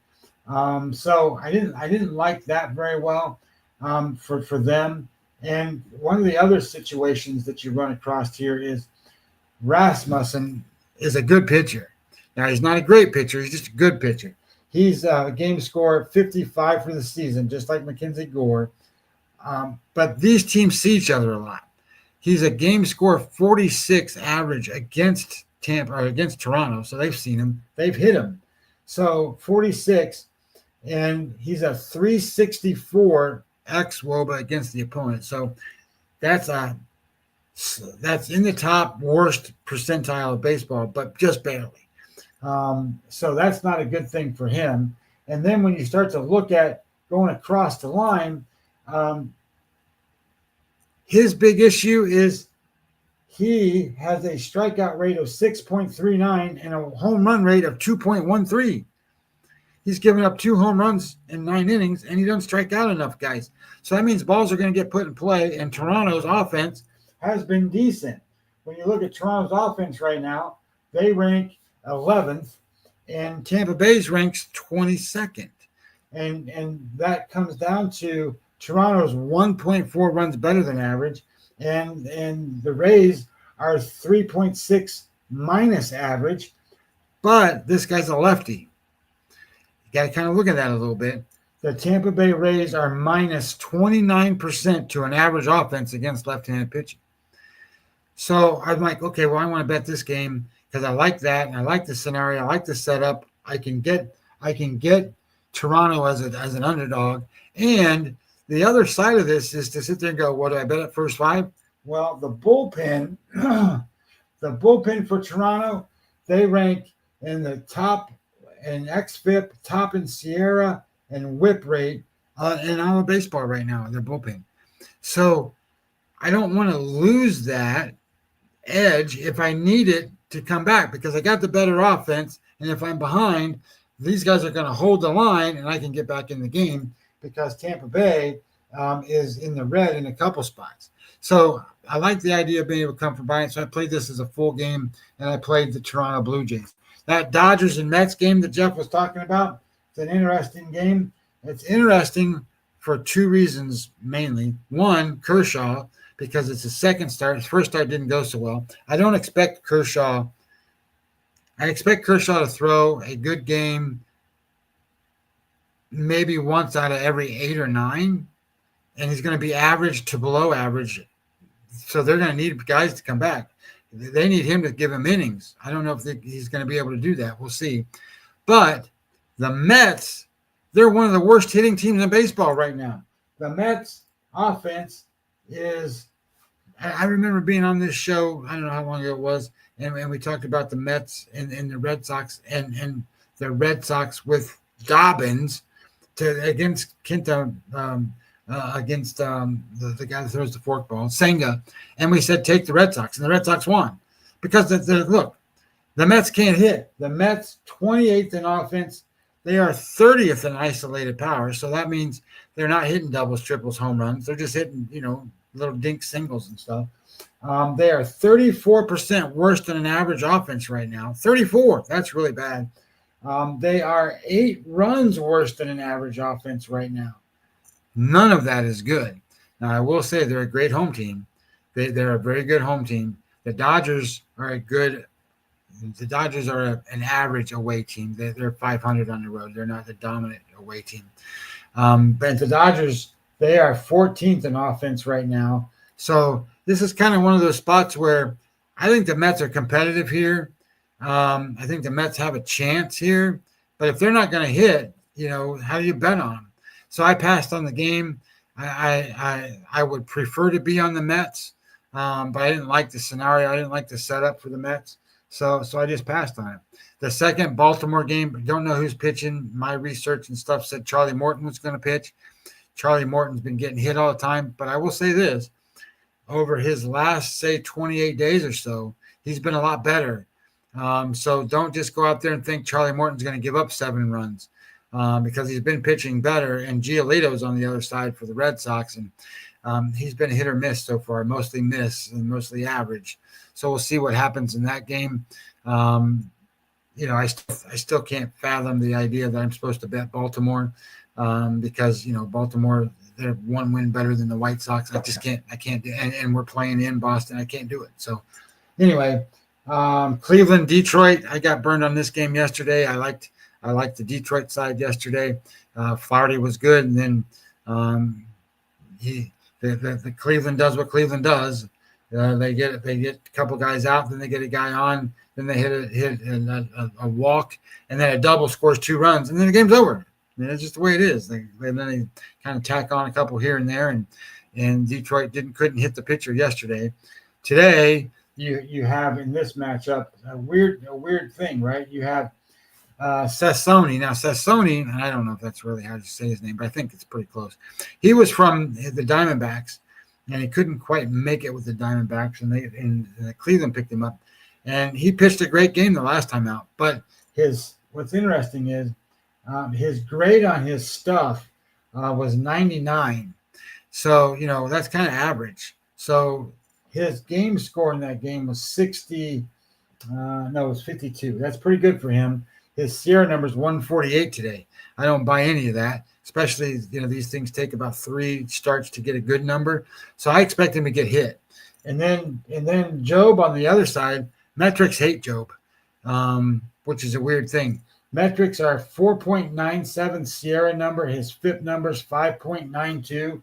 So I didn't like that very well for them. And one of the other situations that you run across here is Rasmussen is a good pitcher. Now, he's not a great pitcher. He's just a good pitcher. He's a game score 55 for the season, just like Mackenzie Gore. But these teams see each other a lot. He's a game score 46 average against Tampa or against Toronto. So they've seen him. They've hit him. So 46, and he's a 364 xWOBA against the opponent. So that's in the top worst percentile of baseball, but just barely. So that's not a good thing for him. And then when you start to look at going across the line, his big issue is he has a strikeout rate of 6.39 and a home run rate of 2.13. He's given up 2 home runs in 9 innings, and he doesn't strike out enough guys. So that means balls are going to get put in play, and Toronto's offense has been decent. When you look at Toronto's offense right now, they rank 11th, and Tampa Bay's ranks 22nd. And that comes down to Toronto's 1.4 runs better than average, and the Rays are 3.6 minus average. But this guy's a lefty. You got to kind of look at that a little bit. The Tampa Bay Rays are minus 29% to an average offense against left-handed pitching. So I'm like, okay, well, I want to bet this game because I like that, and I like the scenario, I like the setup. I can get Toronto as an underdog. And the other side of this is to sit there and go, what do I bet at first 5? Well, the bullpen, for Toronto, they rank in the top in xFIP, top in Sierra, and whip rate in all of baseball right now, their bullpen. So I don't want to lose that edge if I need it to come back, because I got the better offense, and if I'm behind, these guys are going to hold the line, and I can get back in the game because Tampa Bay is in the red in a couple spots. So I like the idea of being able to come from behind. So I played this as a full game, and I played the Toronto Blue Jays. That Dodgers and Mets game that Jeff was talking about, it's an interesting game. It's interesting for 2 reasons mainly. One, Kershaw, because it's his second start. His first start didn't go so well. I expect Kershaw to throw a good game maybe once out of every 8 or 9, and he's going to be average to below average. So they're going to need guys to come back. They need him to give him innings. I don't know if he's going to be able to do that. We'll see. But the Mets, they're one of the worst hitting teams in baseball right now. The Mets offense is – I remember being on this show, I don't know how long ago it was, and we talked about the Mets and the Red Sox and the Red Sox with Dobbins against Quinta against the guy that throws the forkball, Senga, and we said take the Red Sox, and the Red Sox won because look, the Mets can't hit. The Mets 28th in offense, they are 30th in isolated power, so that means they're not hitting doubles, triples, home runs. They're just hitting little dink singles and stuff. They are 34% worse than an average offense right now. 34, that's really bad. They are 8 runs worse than an average offense right now. None of that is good. Now, I will say they're a great home team, They're a very good home team. The Dodgers are an average away team. They're 500 on the road. They're not the dominant away team. But the Dodgers, they are 14th in offense right now. So this is kind of one of those spots where I think the Mets are competitive here. I think the Mets have a chance here. But if they're not going to hit, how do you bet on them? So I passed on the game. I would prefer to be on the Mets, but I didn't like the scenario. I didn't like the setup for the Mets. So I just passed on it. The second Baltimore game, don't know who's pitching. My research and stuff said Charlie Morton was going to pitch. Charlie Morton's been getting hit all the time. But I will say this, over his last, say, 28 days or so, he's been a lot better. So don't just go out there and think Charlie Morton's going to give up 7 runs because he's been pitching better. And Giolito's on the other side for the Red Sox. And he's been hit or miss so far, mostly miss and mostly average. So we'll see what happens in that game. I still can't fathom the idea that I'm supposed to bet Baltimore because, Baltimore, they're 1 win better than the White Sox. I can't do it. And we're playing in Boston. I can't do it. So anyway, Cleveland, Detroit, I got burned on this game yesterday. I liked the Detroit side yesterday. Flaherty was good. And then the Cleveland does what Cleveland does. They get a couple guys out, then they get a guy on, then they hit a walk, and then a double scores 2 runs, and then the game's over. I mean, it's just the way it is. They kind of tack on a couple here and there, and Detroit couldn't hit the pitcher yesterday. Today you have in this matchup a weird thing, right? You have Sassoni. Now Sassoni, and I don't know if that's really how to say his name, but I think it's pretty close. He was from the Diamondbacks. And he couldn't quite make it with the Diamondbacks, and Cleveland picked him up. And he pitched a great game the last time out. But what's interesting is his grade on his stuff was 99. So, that's kind of average. So his game score in that game was 60. It was 52. That's pretty good for him. His Sierra number is 148 today. I don't buy any of that. Especially, these things take about 3 starts to get a good number. So I expect him to get hit. And then Job on the other side, metrics hate Job, which is a weird thing. Metrics are 4.97 Sierra number. His FIP number is 5.92.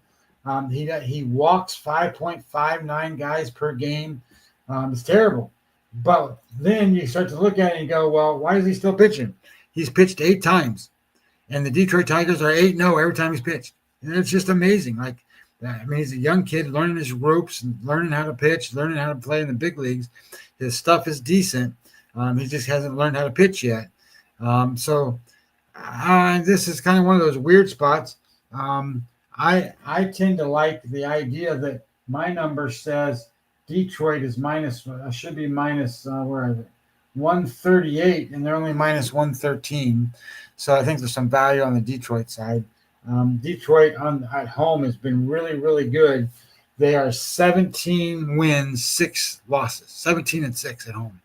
He walks 5.59 guys per game. It's terrible. But then you start to look at it and go, well, why is he still pitching? He's pitched 8 times. And the Detroit Tigers are 8-0 every time he's pitched. And it's just amazing. He's a young kid learning his ropes and learning how to pitch, learning how to play in the big leagues. His stuff is decent. He just hasn't learned how to pitch yet. So this is kind of one of those weird spots. I tend to like the idea that my number says Detroit is should be minus, where is it? 138, and they're only minus 113. So I think there's some value on the Detroit side. Detroit at home has been really, really good. They are 17 wins, 6 losses, 17-6 at home,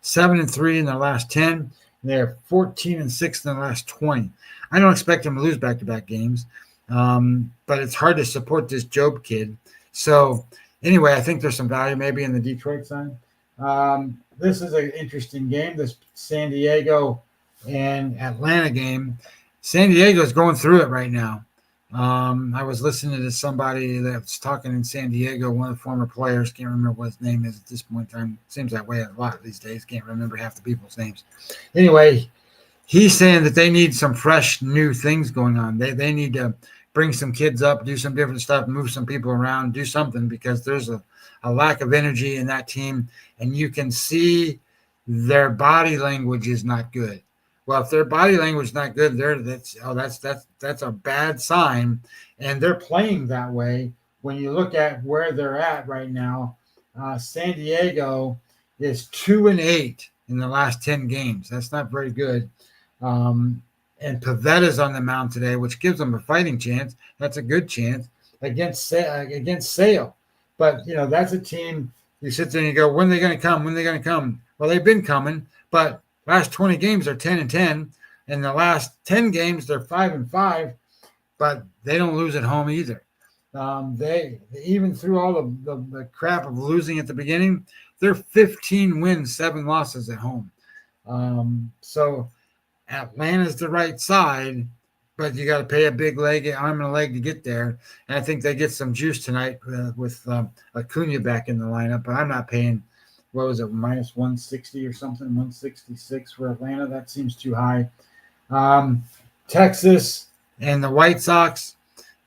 7-3 in their last 10. They're 14-6 in the last 20. I don't expect them to lose back-to-back games, but it's hard to support this Job kid. So anyway, I think there's some value maybe in the Detroit side. This is an interesting game, this San Diego and Atlanta game. San Diego is going through it right now. I was listening to somebody that's talking in San Diego, one of the former players, can't remember what his name is at this point in time. Seems that way a lot these days. Can't remember half the people's names. Anyway, he's saying that they need some fresh new things going on. They need to bring some kids up, do some different stuff, move some people around, do something, because there's a lack of energy in that team, and you can see their body language is not good. Well, if their body language is not good, that's a bad sign, and they're playing that way. When you look at where they're at right now, San Diego is 2-8 in the last 10 games. That's not very good. And Pavetta's on the mound today, which gives them a fighting chance. That's a good chance against Sale. But, that's a team you sit there and you go, when are they going to come? When are they going to come? Well, they've been coming, but last 20 games are 10-10. In the last 10 games, they're 5-5, but they don't lose at home either. They even through all the crap of losing at the beginning, they're 15 wins, 7 losses at home. So Atlanta's the right side, but you got to pay a big arm and a leg to get there. And I think they get some juice tonight with Acuna back in the lineup. But I'm not paying, what was it, minus 160 or something, 166 for Atlanta. That seems too high. Texas and the White Sox.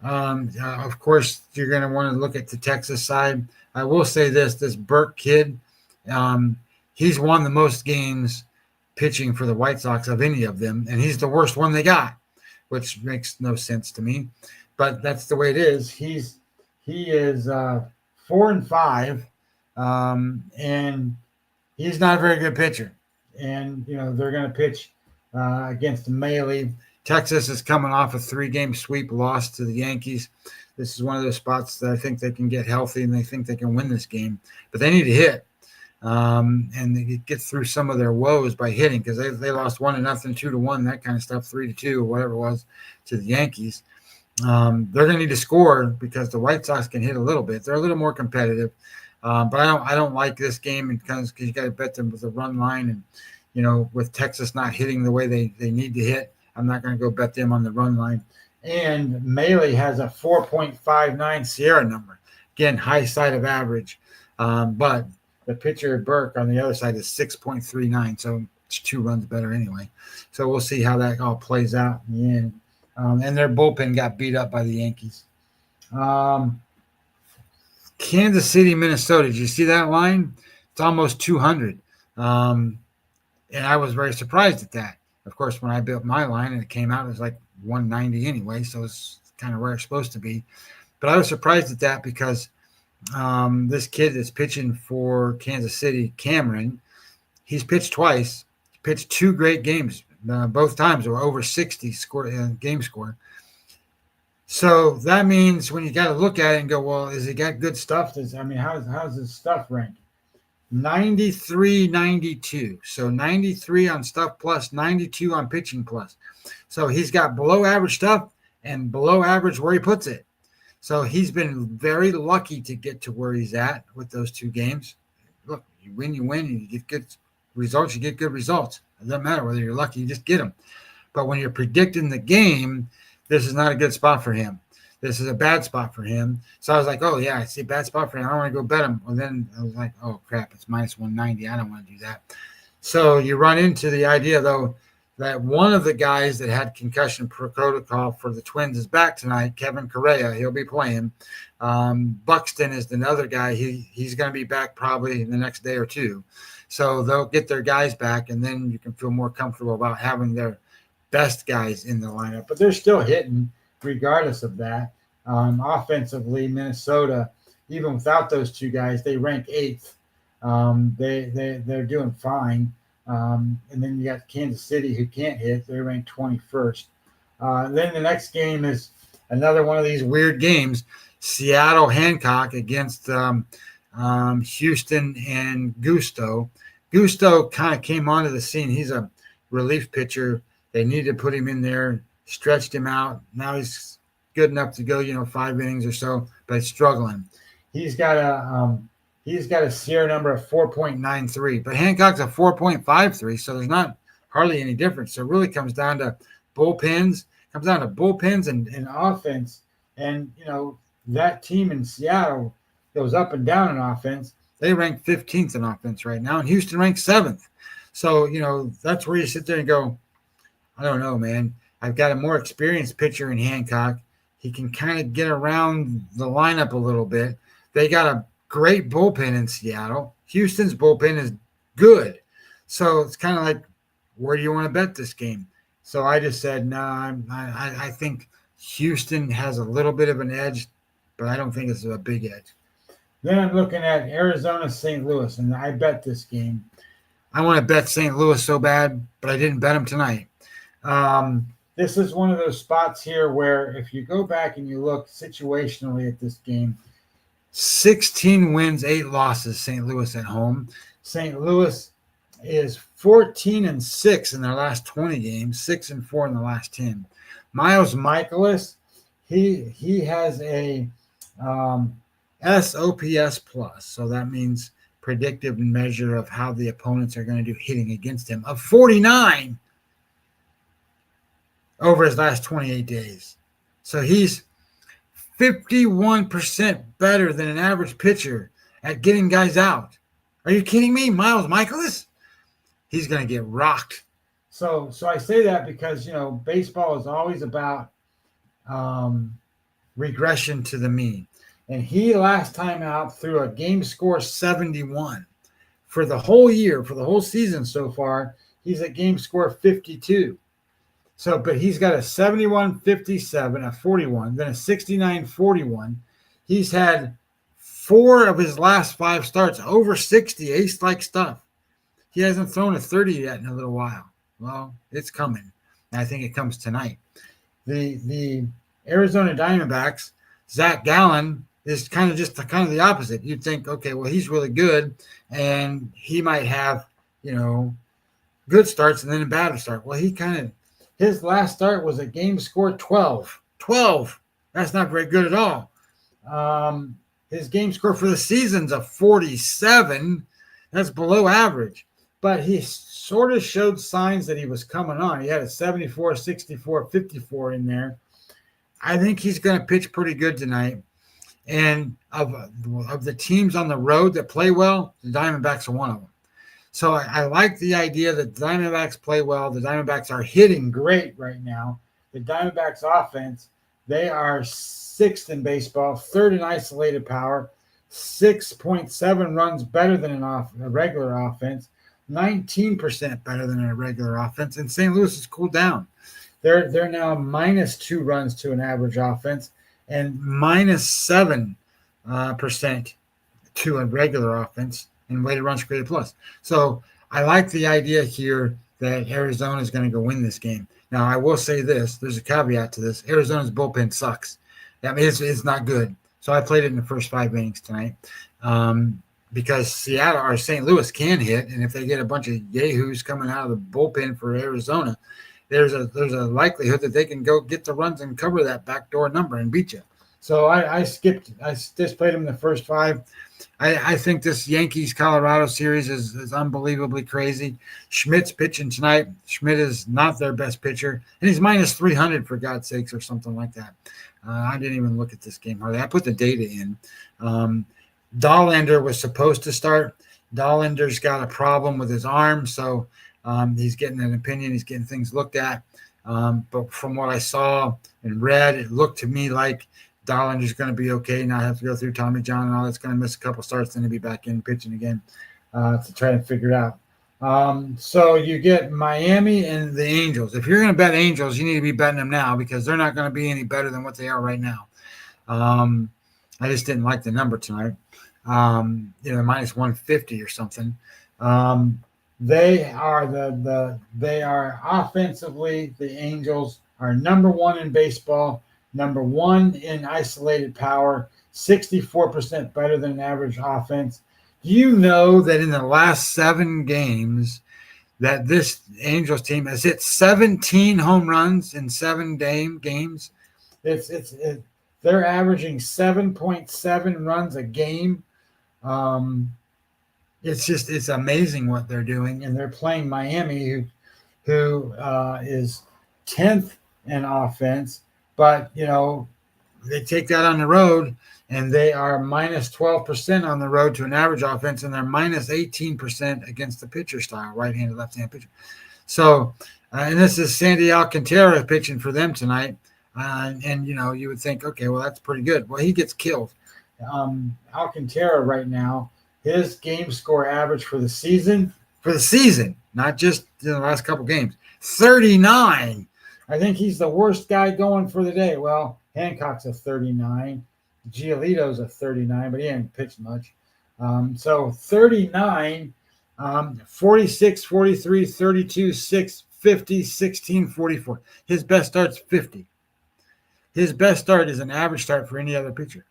Of course, you're going to want to look at the Texas side. I will say this Burke kid, he's won the most games pitching for the White Sox of any of them, and he's the worst one they got, which makes no sense to me. But that's the way it is. He is 4-5, and he's not a very good pitcher. And, they're going to pitch against Maile. Texas is coming off a 3-game sweep loss to the Yankees. This is one of those spots that I think they can get healthy and they think they can win this game. But they need to hit. And they get through some of their woes by hitting, because they lost 1-0, 2-1, that kind of stuff, 3-2, whatever it was, to the Yankees. They're going to need to score because the White Sox can hit a little bit. They're a little more competitive. But I don't like this game because you got to bet them with a run line. And, with Texas not hitting the way they need to hit, I'm not going to go bet them on the run line. And Maile has a 4.59 Sierra number. Again, high side of average. But the pitcher Burke on the other side is 6.39. So it's 2 runs better anyway. So we'll see how that all plays out in the end. And their bullpen got beat up by the Yankees. Kansas City, Minnesota. Did you see that line? It's almost 200. And I was very surprised at that. Of course, when I built my line and it came out, it was like 190 anyway, so it's kind of where it's supposed to be. But I was surprised at that because this kid that's pitching for Kansas City, Cameron, he's pitched twice. He pitched 2 great games. Both times were over 60 game score. So that means when you got to look at it and go, well, has he got good stuff? How's his stuff ranked? 93, 92. So 93 on stuff plus, 92 on pitching plus. So he's got below average stuff and below average where he puts it. So he's been very lucky to get to where he's at with those 2 games. Look, you win, and you get good results, you get good results. It doesn't matter whether you're lucky, you just get them. But when you're predicting the game, this is not a good spot for him. This is a bad spot for him. So I was like, oh, yeah, I see a bad spot for him. I don't want to go bet him. Well, then I was like, oh, crap, it's minus 190. I don't want to do that. So you run into the idea, though, that one of the guys that had concussion protocol for the Twins is back tonight, Kevin Correa. He'll be playing. Buxton is another guy. He's going to be back probably in the next day or 2. So they'll get their guys back, and then you can feel more comfortable about having their best guys in the lineup. But they're still hitting regardless of that. Offensively, Minnesota, even without those 2 guys, they rank 8th. They're doing fine. And then you got Kansas City, who can't hit. They rank 21st. Then the next game is another one of these weird games. Seattle Hancock against Houston and Gusto. Gusto kind of came onto the scene. He's a relief pitcher. They needed to put him in there, stretched him out. Now he's good enough to go, 5 innings or so, but he's struggling. He's got a Sierra number of 4.93, but Hancock's a 4.53, so there's not hardly any difference. So it really comes down to bullpens, and offense. And, that team in Seattle goes up and down in offense. They rank 15th in offense right now, and Houston ranks 7th. So, that's where you sit there and go, I don't know, man. I've got a more experienced pitcher in Hancock. He can kind of get around the lineup a little bit. They got a great bullpen in Seattle. Houston's bullpen is good. So it's kind of like, where do you want to bet this game? So I just said, no, I think Houston has a little bit of an edge, but I don't think it's a big edge. Then I'm looking at Arizona, St. Louis, and I bet this game. I want to bet St. Louis so bad, but I didn't bet them tonight. This is one of those spots here where if you go back and you look situationally at this game, 16 wins, 8 losses, St. Louis at home. St. Louis is 14-6 in their last 20 games, 6-4 in the last 10. Miles Michaelis, he has a SOPS plus. So that means predictive measure of how the opponents are going to do hitting against him of 49 over his last 28 days. So he's 51% better than an average pitcher at getting guys out. Are you kidding me? Miles Michaelis? He's going to get rocked. So I say that because, baseball is always about regression to the mean. And he last time out threw a game score 71. For the whole year, for the whole season so far, he's at game score 52. So, but he's got a 71, 57, a 41, then a 69, 41. He's had 4 of his last 5 starts over 60 ace-like stuff. He hasn't thrown a 30 yet in a little while. Well, it's coming. I think it comes tonight. The Arizona Diamondbacks, Zach Gallen is kind of the opposite. You'd think, okay, well, he's really good, and he might have, good starts and then a bad start. Well, his last start was a game score 12. 12. That's not very good at all. His game score for the season's a 47. That's below average. But he sort of showed signs that he was coming on. He had a 74, 64, 54 in there. I think he's going to pitch pretty good tonight. And of the teams on the road that play well, the Diamondbacks are one of them. So I like the idea that the Diamondbacks play well. The Diamondbacks are hitting great right now. The Diamondbacks offense, they are 6th in baseball, 3rd in isolated power, 6.7 runs better than a regular offense, 19% better than a regular offense. And St. Louis has cooled down. They're now minus 2 runs to an average offense and minus 7% to a regular offense and weighted runs created plus. So I like the idea here that Arizona is going to go win this game. Now, I will say this. There's a caveat to this. Arizona's bullpen sucks. I mean, it's not good. So I played it in the first 5 innings tonight because Seattle or St. Louis can hit, and if they get a bunch of yahoos coming out of the bullpen for Arizona, there's a likelihood that they can go get the runs and cover that backdoor number and beat you. So I skipped. I just played them in the first 5. I think this Yankees-Colorado series is unbelievably crazy. Schmidt's pitching tonight. Schmidt is not their best pitcher, and he's minus 300 for God's sakes or something like that. I didn't even look at this game hardly. I put the data in. Dollander was supposed to start. Dollander's got a problem with his arm, so he's getting an opinion. He's getting things looked at. But from what I saw and read, it looked to me like Dollander's going to be okay, not have to go through Tommy John and all. That's going to miss a couple starts, then he'll be back in pitching again to try to figure it out. So you get Miami and the Angels. If you're going to bet Angels, you need to be betting them now because they're not going to be any better than what they are right now. I just didn't like the number tonight. Minus 150 or something. They are they are offensively, the Angels are number 1 in baseball, number 1 in isolated power, 64% better than an average offense. Do you know that in the last 7 games that this Angels team has hit 17 home runs in 7 games? They're averaging 7.7 runs a game. It's amazing what they're doing, and they're playing Miami, who is 10th in offense, but they take that on the road, and they are minus 12% on the road to an average offense, and they're minus 18% against the pitcher style, right-handed, left-handed pitcher. So, and this is Sandy Alcantara pitching for them tonight, and you would think, okay, well that's pretty good. Well, he gets killed. Alcantara right now, his game score average for the season, not just in the last couple games, 39. I think he's the worst guy going for the day. Well, Hancock's a 39. Giolito's a 39, but he hasn't pitched much. So 39, 46, 43, 32, 6, 50, 16, 44. His best start's 50. His best start is an average start for any other pitcher.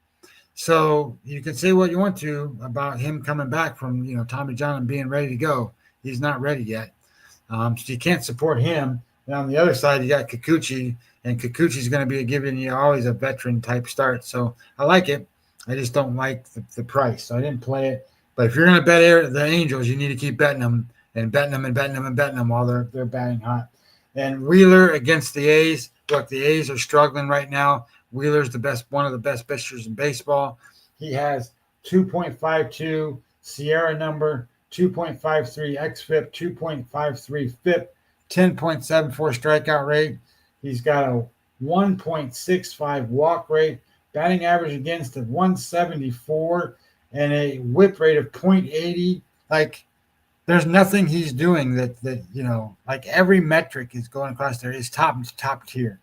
So you can say what you want to about him coming back from, Tommy John and being ready to go. He's not ready yet. So you can't support him. And on the other side, you got Kikuchi, and Kikuchi's going to be giving you always a veteran type start. So I like it. I just don't like the price, so I didn't play it. But if you're going to bet the Angels, you need to keep betting them and betting them and betting them and betting them while they're batting hot. And Wheeler against the A's. Look, the A's are struggling right now. Wheeler's one of the best pitchers in baseball. He has 2.52 Sierra number, 2.53 xFIP, 2.53 FIP, 10.74 strikeout rate. He's got a 1.65 walk rate, batting average against of 174, and a whip rate of .80. Like, there's nothing he's doing that like every metric is going across there is top tier.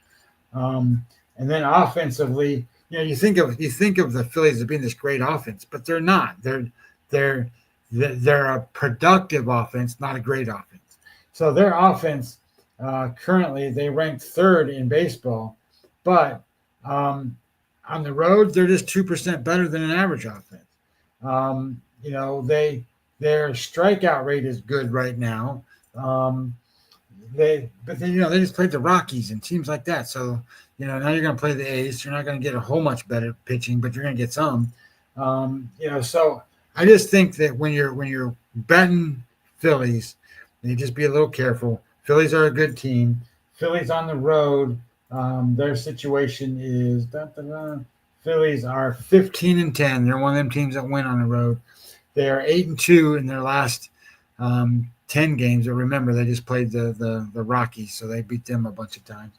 And then offensively, you think of the Phillies as being this great offense, but they're not. They're a productive offense, not a great offense. So their offense currently they rank third in baseball, but on the road they're just 2% better than an average offense. Their strikeout rate is good right now. They just played the Rockies and teams like that. So, now you're going to play the A's. You're not going to get a whole much better pitching, but you're going to get some. So I just think that when you're betting Phillies, you just be a little careful. Phillies are a good team. Phillies on the road, their situation is Phillies are 15-10. They're one of them teams that win on the road. They are 8-2 in their last 10 games. But remember, they just played the Rockies, so they beat them a bunch of times.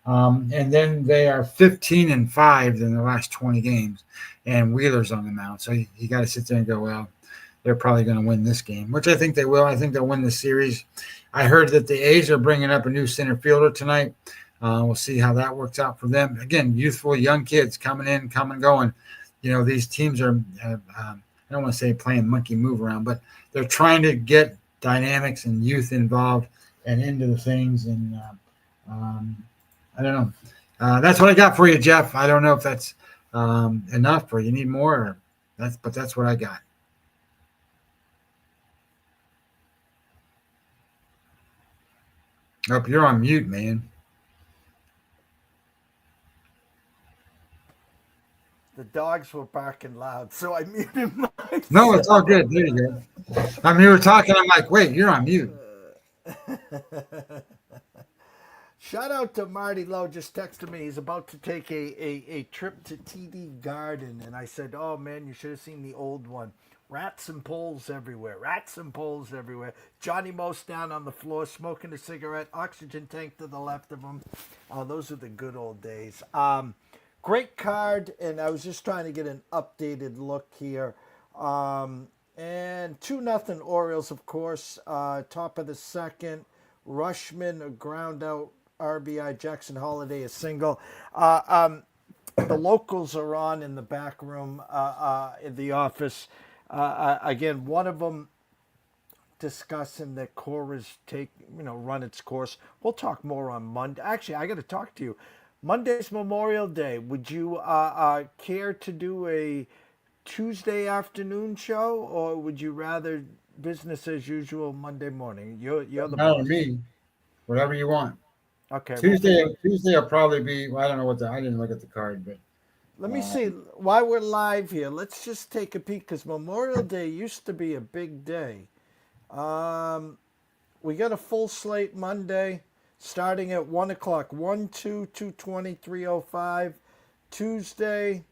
And then they are 15-5 in the last 20 games, and Wheeler's on the mound. So you got to sit there and go, well, they're probably going to win this game, which I think they will. I think they'll win the series. I heard that the A's are bringing up a new center fielder tonight. We'll see how that works out for them. Again, youthful young kids coming in, coming, going. These teams are I don't want to say playing monkey move around, but they're trying to get dynamics and youth involved and into the things. And I don't know. That's what I got for you, Jeff. I don't know if that's enough or you need more. But that's what I got. Oh, you're on mute, man. The dogs were barking loud, so I muted myself. No, it's all good. There you go. I mean, you were talking. I'm like, wait, you're on mute. Shout out to Marty Lowe. Just texted me. He's about to take a trip to TD Garden. And I said, oh, man, you should have seen the old one. Rats and poles everywhere. Rats and poles everywhere. Johnny Most down on the floor smoking a cigarette. Oxygen tank to the left of him. Those are the good old days. Great card, and I was just trying to get an updated look here. And 2-0 Orioles, of course. Top of the second. Rushman, a ground out RBI. Jackson Holiday, a single. The locals are on in the back room in the office. Again, one of them discussing that Cora's run its course. We'll talk more on Monday. Actually, I got to talk to you. Monday's Memorial Day. Would you care to do a Tuesday afternoon show, or would you rather business as usual Monday morning? You're the boss. Not me. Whatever you want. Okay. Tuesday will probably be. Well, I don't know I didn't look at the card, but let me see. While we're live here, let's just take a peek because Memorial Day used to be a big day. We got a full slate Monday. Starting at 1 o'clock, 1, 2, 220, 305. Tuesday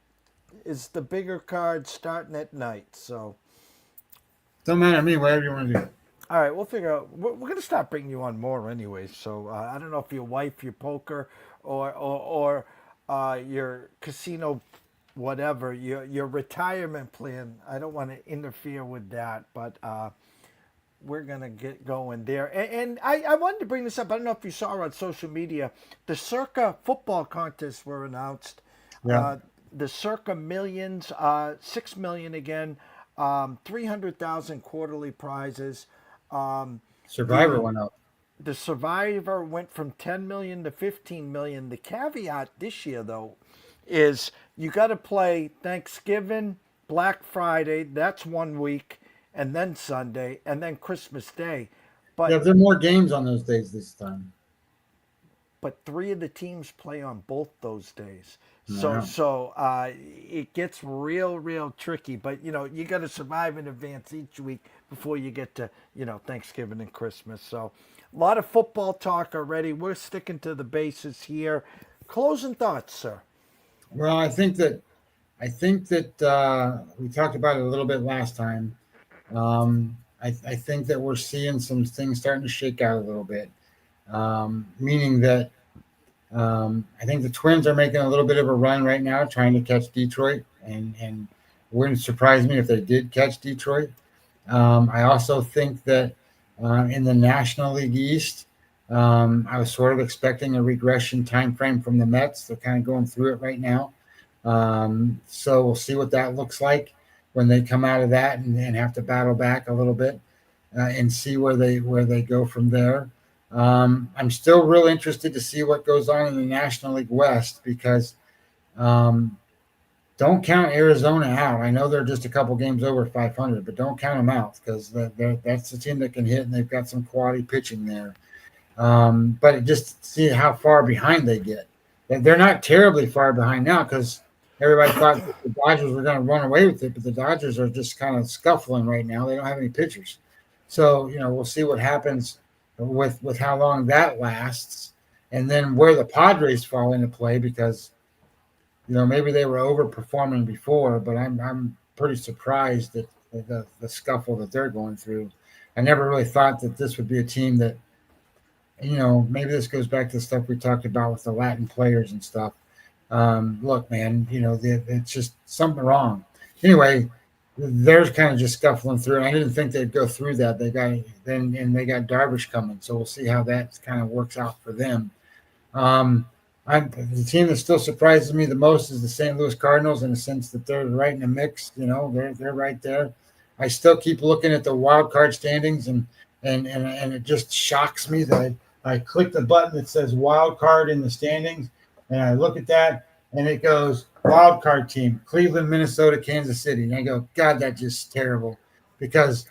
is the bigger card starting at night. So, don't matter to me, whatever you want to do. All right, we'll figure out. We're going to start bringing you on more anyways. So I don't know if your wife, your poker, or your casino, whatever, your retirement plan. I don't want to interfere with that, but we're going to get going there. And I wanted to bring this up. I don't know if you saw on social media. The Circa football contests were announced. Yeah. The Circa Millions, 6 million again, 300,000 quarterly prizes. Survivor went up. The Survivor went from 10 million to 15 million. The caveat this year, though, is you got to play Thanksgiving, Black Friday. That's 1 week. And then Sunday, and then Christmas Day. But yeah, there are more games on those days this time. but 3 of the teams play on both those days. So Yeah. so it gets real tricky. But you got to survive in advance each week before you get to Thanksgiving and Christmas. So a lot of football talk already. We're sticking to the bases here. Closing thoughts, sir. Well, I think that we talked about it a little bit last time. I think that we're seeing some things starting to shake out a little bit, meaning that I think the Twins are making a little bit of a run right now, trying to catch Detroit, and it wouldn't surprise me if they did catch Detroit. I also think that in the National League East, I was sort of expecting a regression time frame from the Mets. They're kind of going through it right now. So we'll see what that looks like when they come out of that and have to battle back a little bit and see where they go from there. I'm still real interested to see what goes on in the National League West because um, don't count Arizona out. I know they're just a couple games over 500, but don't count them out because that's the team that can hit, and they've got some quality pitching there. But just see how far behind they get. They're not terribly far behind now because everybody thought the Dodgers were going to run away with it, but the Dodgers are just kind of scuffling right now. They don't have any pitchers. So, we'll see what happens with how long that lasts and then where the Padres fall into play because maybe they were overperforming before, but I'm pretty surprised at the scuffle that they're going through. I never really thought that this would be a team that, maybe this goes back to the stuff we talked about with the Latin players and stuff. Look, man, it's just something wrong. Anyway, they're kind of just scuffling through. I didn't think they'd go through that. They got Darvish coming, so we'll see how that kind of works out for them. The team that still surprises me the most is the St. Louis Cardinals in the sense that they're right in the mix. They're right there. I still keep looking at the wild card standings, and it just shocks me that I click the button that says wild card in the standings, and I look at that, and it goes wild card team: Cleveland, Minnesota, Kansas City, and I go, God, that's just terrible, because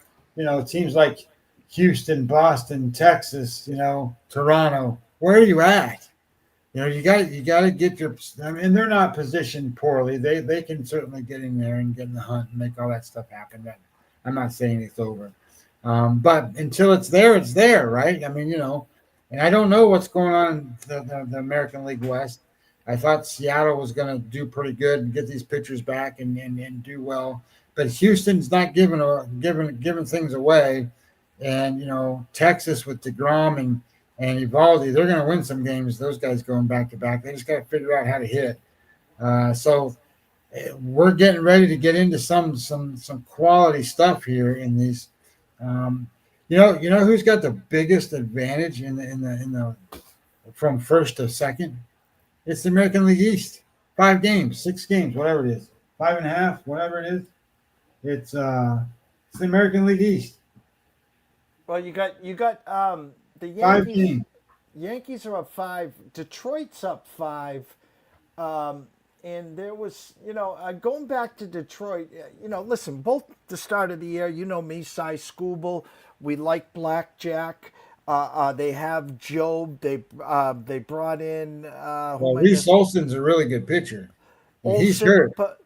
teams like Houston, Boston, Texas, Toronto. Where are you at? You got to get your. I mean, they're not positioned poorly. They can certainly get in there and get in the hunt and make all that stuff happen. I'm not saying it's over, but until it's there, right? I mean, and I don't know what's going on in the American League West. I thought Seattle was going to do pretty good and get these pitchers back and do well, but Houston's not giving things away, and Texas with DeGrom and Evaldi, they're going to win some games. Those guys going back to back. They just got to figure out how to hit. So we're getting ready to get into some quality stuff here in these. Who's got the biggest advantage in the from first to second? It's the American League East. 5 games, 6 games, whatever it is, 5.5, whatever it is. It's the American League East. Well, you got the Yankees. 5 games. Yankees are up 5. Detroit's up 5. And there was, going back to Detroit, listen, both the start of the year, me, Cy Scooble, we like Blackjack. They have Job. They brought in. Reese Olson's a really good pitcher. Olson, he's hurt. But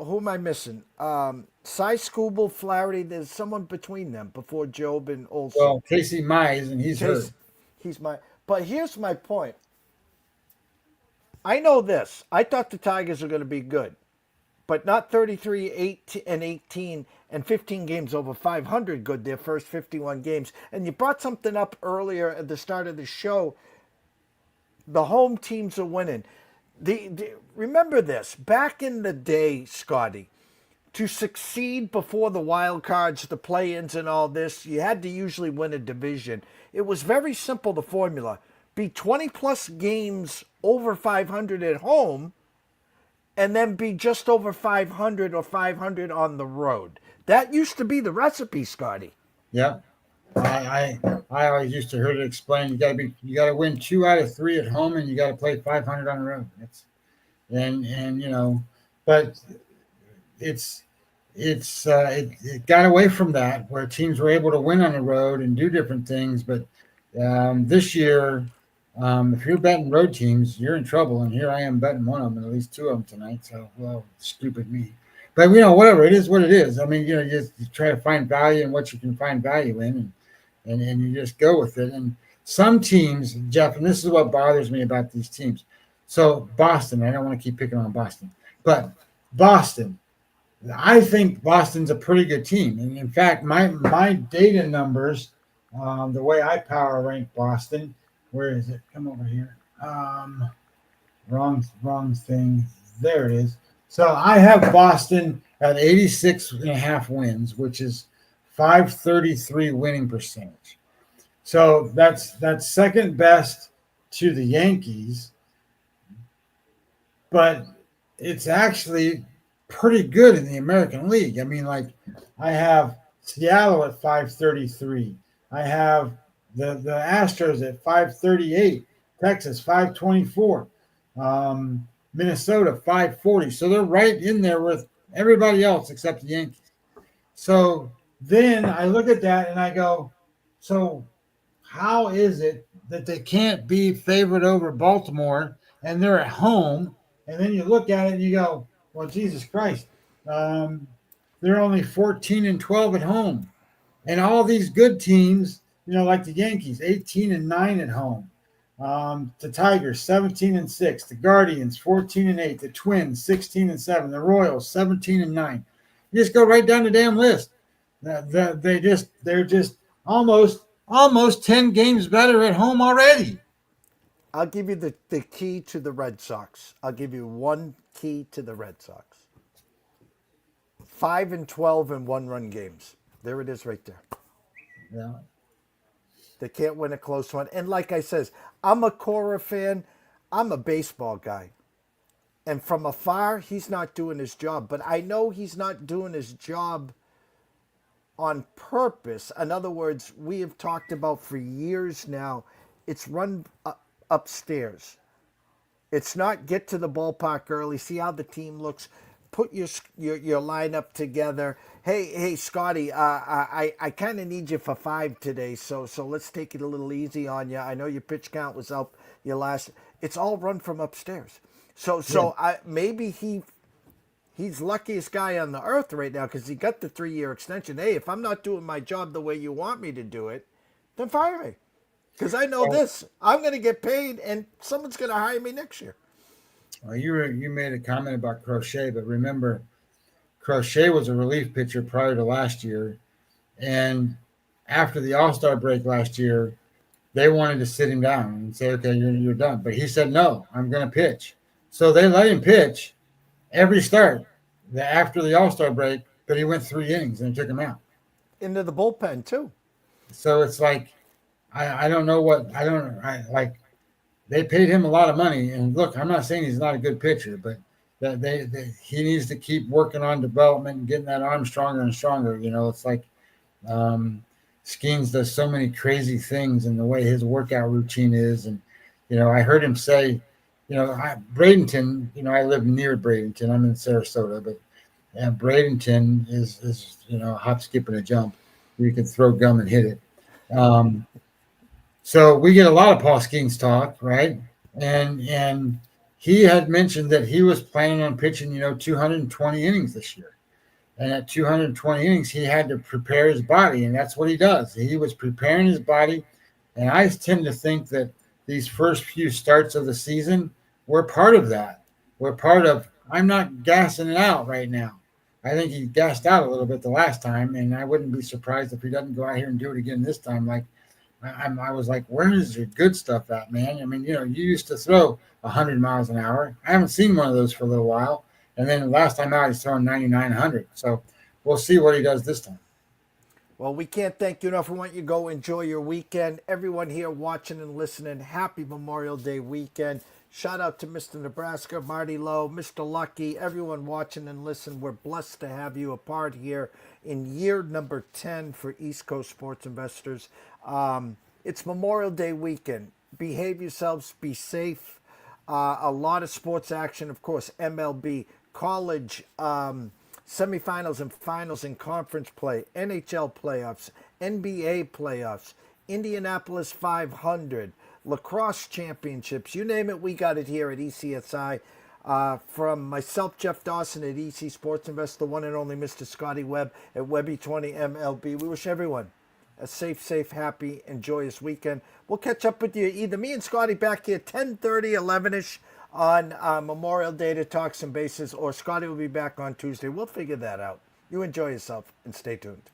who am I missing? Cy Scooble, Flaherty. There's someone between them before Job and Olson. Well, Casey Mize, and he's hurt. But here's my point. I know this. I thought the Tigers were going to be good, but not 33, 18 and 15 games over 500 good their first 51 games. And you brought something up earlier at the start of the show. The home teams are winning. Remember this. Back in the day, Scotty, to succeed before the wild cards, the play-ins and all this, you had to usually win a division. It was very simple, the formula. Be 20-plus games over 500 at home, and then be just over 500 or 500 on the road. That used to be the recipe, Scotty. Yeah, I always used to hear it explained. You got to win 2 out of 3 at home, and you got to play 500 on the road. But it got away from that where teams were able to win on the road and do different things. But this year, If you're betting road teams, you're in trouble. And here I am betting one of them, and at least two of them tonight. So, well, stupid me. But whatever, it is what it is. I mean, you try to find value in what you can find value in, and you just go with it. And some teams, Jeff, and this is what bothers me about these teams. So Boston, I don't want to keep picking on Boston, but Boston, I think Boston's a pretty good team. And in fact, my data numbers, the way I power rank Boston, where is it? Come over here. Wrong thing. There it is. So I have Boston at 86.5 wins, which is 533 winning percentage. So that's second best to the Yankees, but it's actually pretty good in the American League. I mean, like I have Seattle at 533. I have the Astros at 538. Texas 524. Minnesota 540. So they're right in there with everybody else except the Yankees. So then I look at that and I go, so how is it that they can't be favored over Baltimore and they're at home? And then you look at it and you go, well, Jesus Christ, they're only 14-12 at home. And all these good teams, like the Yankees, 18-9 at home. The Tigers, 17-6. The Guardians, 14-8. The Twins, 16-7. The Royals, 17-9. You just go right down the damn list. They're just almost 10 games better at home already. I'll give you the key to the Red Sox. I'll give you one key to the Red Sox. 5-12 in one-run games. There it is right there. Yeah. They can't win a close one. And like I says, I'm a Cora fan. I'm a baseball guy. And from afar, he's not doing his job. But I know he's not doing his job on purpose. In other words, we have talked about for years now, it's run upstairs. It's not get to the ballpark early, see how the team looks, put your lineup together. Hey, Scotty, I kind of need you for 5 today, so let's take it a little easy on you. I know your pitch count was up your last. It's all run from upstairs. Maybe he's luckiest guy on the earth right now because he got the 3-year extension. Hey, if I'm not doing my job the way you want me to do it, then fire me. Because I know this. I'm going to get paid, and someone's going to hire me next year. Well, you made a comment about Crochet, but remember, Crochet was a relief pitcher prior to last year, and after the All-Star break last year, they wanted to sit him down and say, "Okay, you're done." But he said, "No, I'm going to pitch." So they let him pitch every start after the All-Star break, but he went 3 innings and took him out. Into the bullpen too. So it's like I don't know what I like. They paid him a lot of money, and look, I'm not saying he's not a good pitcher, but that he needs to keep working on development and getting that arm stronger and stronger. It's like Skeens does so many crazy things in the way his workout routine is, and I heard him say, Bradenton. I live near Bradenton. I'm in Sarasota, but Bradenton is a hop, skip, and a jump. You can throw gum and hit it. So we get a lot of Paul Skeens talk, right? And he had mentioned that he was planning on pitching, 220 innings this year. And at 220 innings, he had to prepare his body, and that's what he does. He was preparing his body, and I tend to think that these first few starts of the season were part of that. We're part of, I'm not gassing it out right now. I think he gassed out a little bit the last time, and I wouldn't be surprised if he doesn't go out here and do it again this time. Like, I was like, where is your good stuff at, man? I mean, you used to throw 100 miles an hour. I haven't seen one of those for a little while. And then the last time out, he's throwing 99, 100. So we'll see what he does this time. Well, we can't thank you enough. We want you to go enjoy your weekend. Everyone here watching and listening, happy Memorial Day weekend. Shout out to Mr. Nebraska, Marty Lowe, Mr. Lucky, everyone watching and listening. We're blessed to have you a part here in year number 10 for East Coast Sports Investors. It's Memorial Day weekend. Behave yourselves. Be safe. A lot of sports action, of course, MLB, college semifinals and finals in conference play, NHL playoffs, NBA playoffs, Indianapolis 500, lacrosse championships, you name it, we got it here at ECSI. From myself, Jeff Dawson at EC Sports Invest, the one and only Mr. Scotty Webb at Webby20 MLB. We wish everyone a safe, happy, and joyous weekend. We'll catch up with you, either me and Scotty back here 10:30, 11-ish on Memorial Day to talk some bases, or Scotty will be back on Tuesday. We'll figure that out. You enjoy yourself and stay tuned.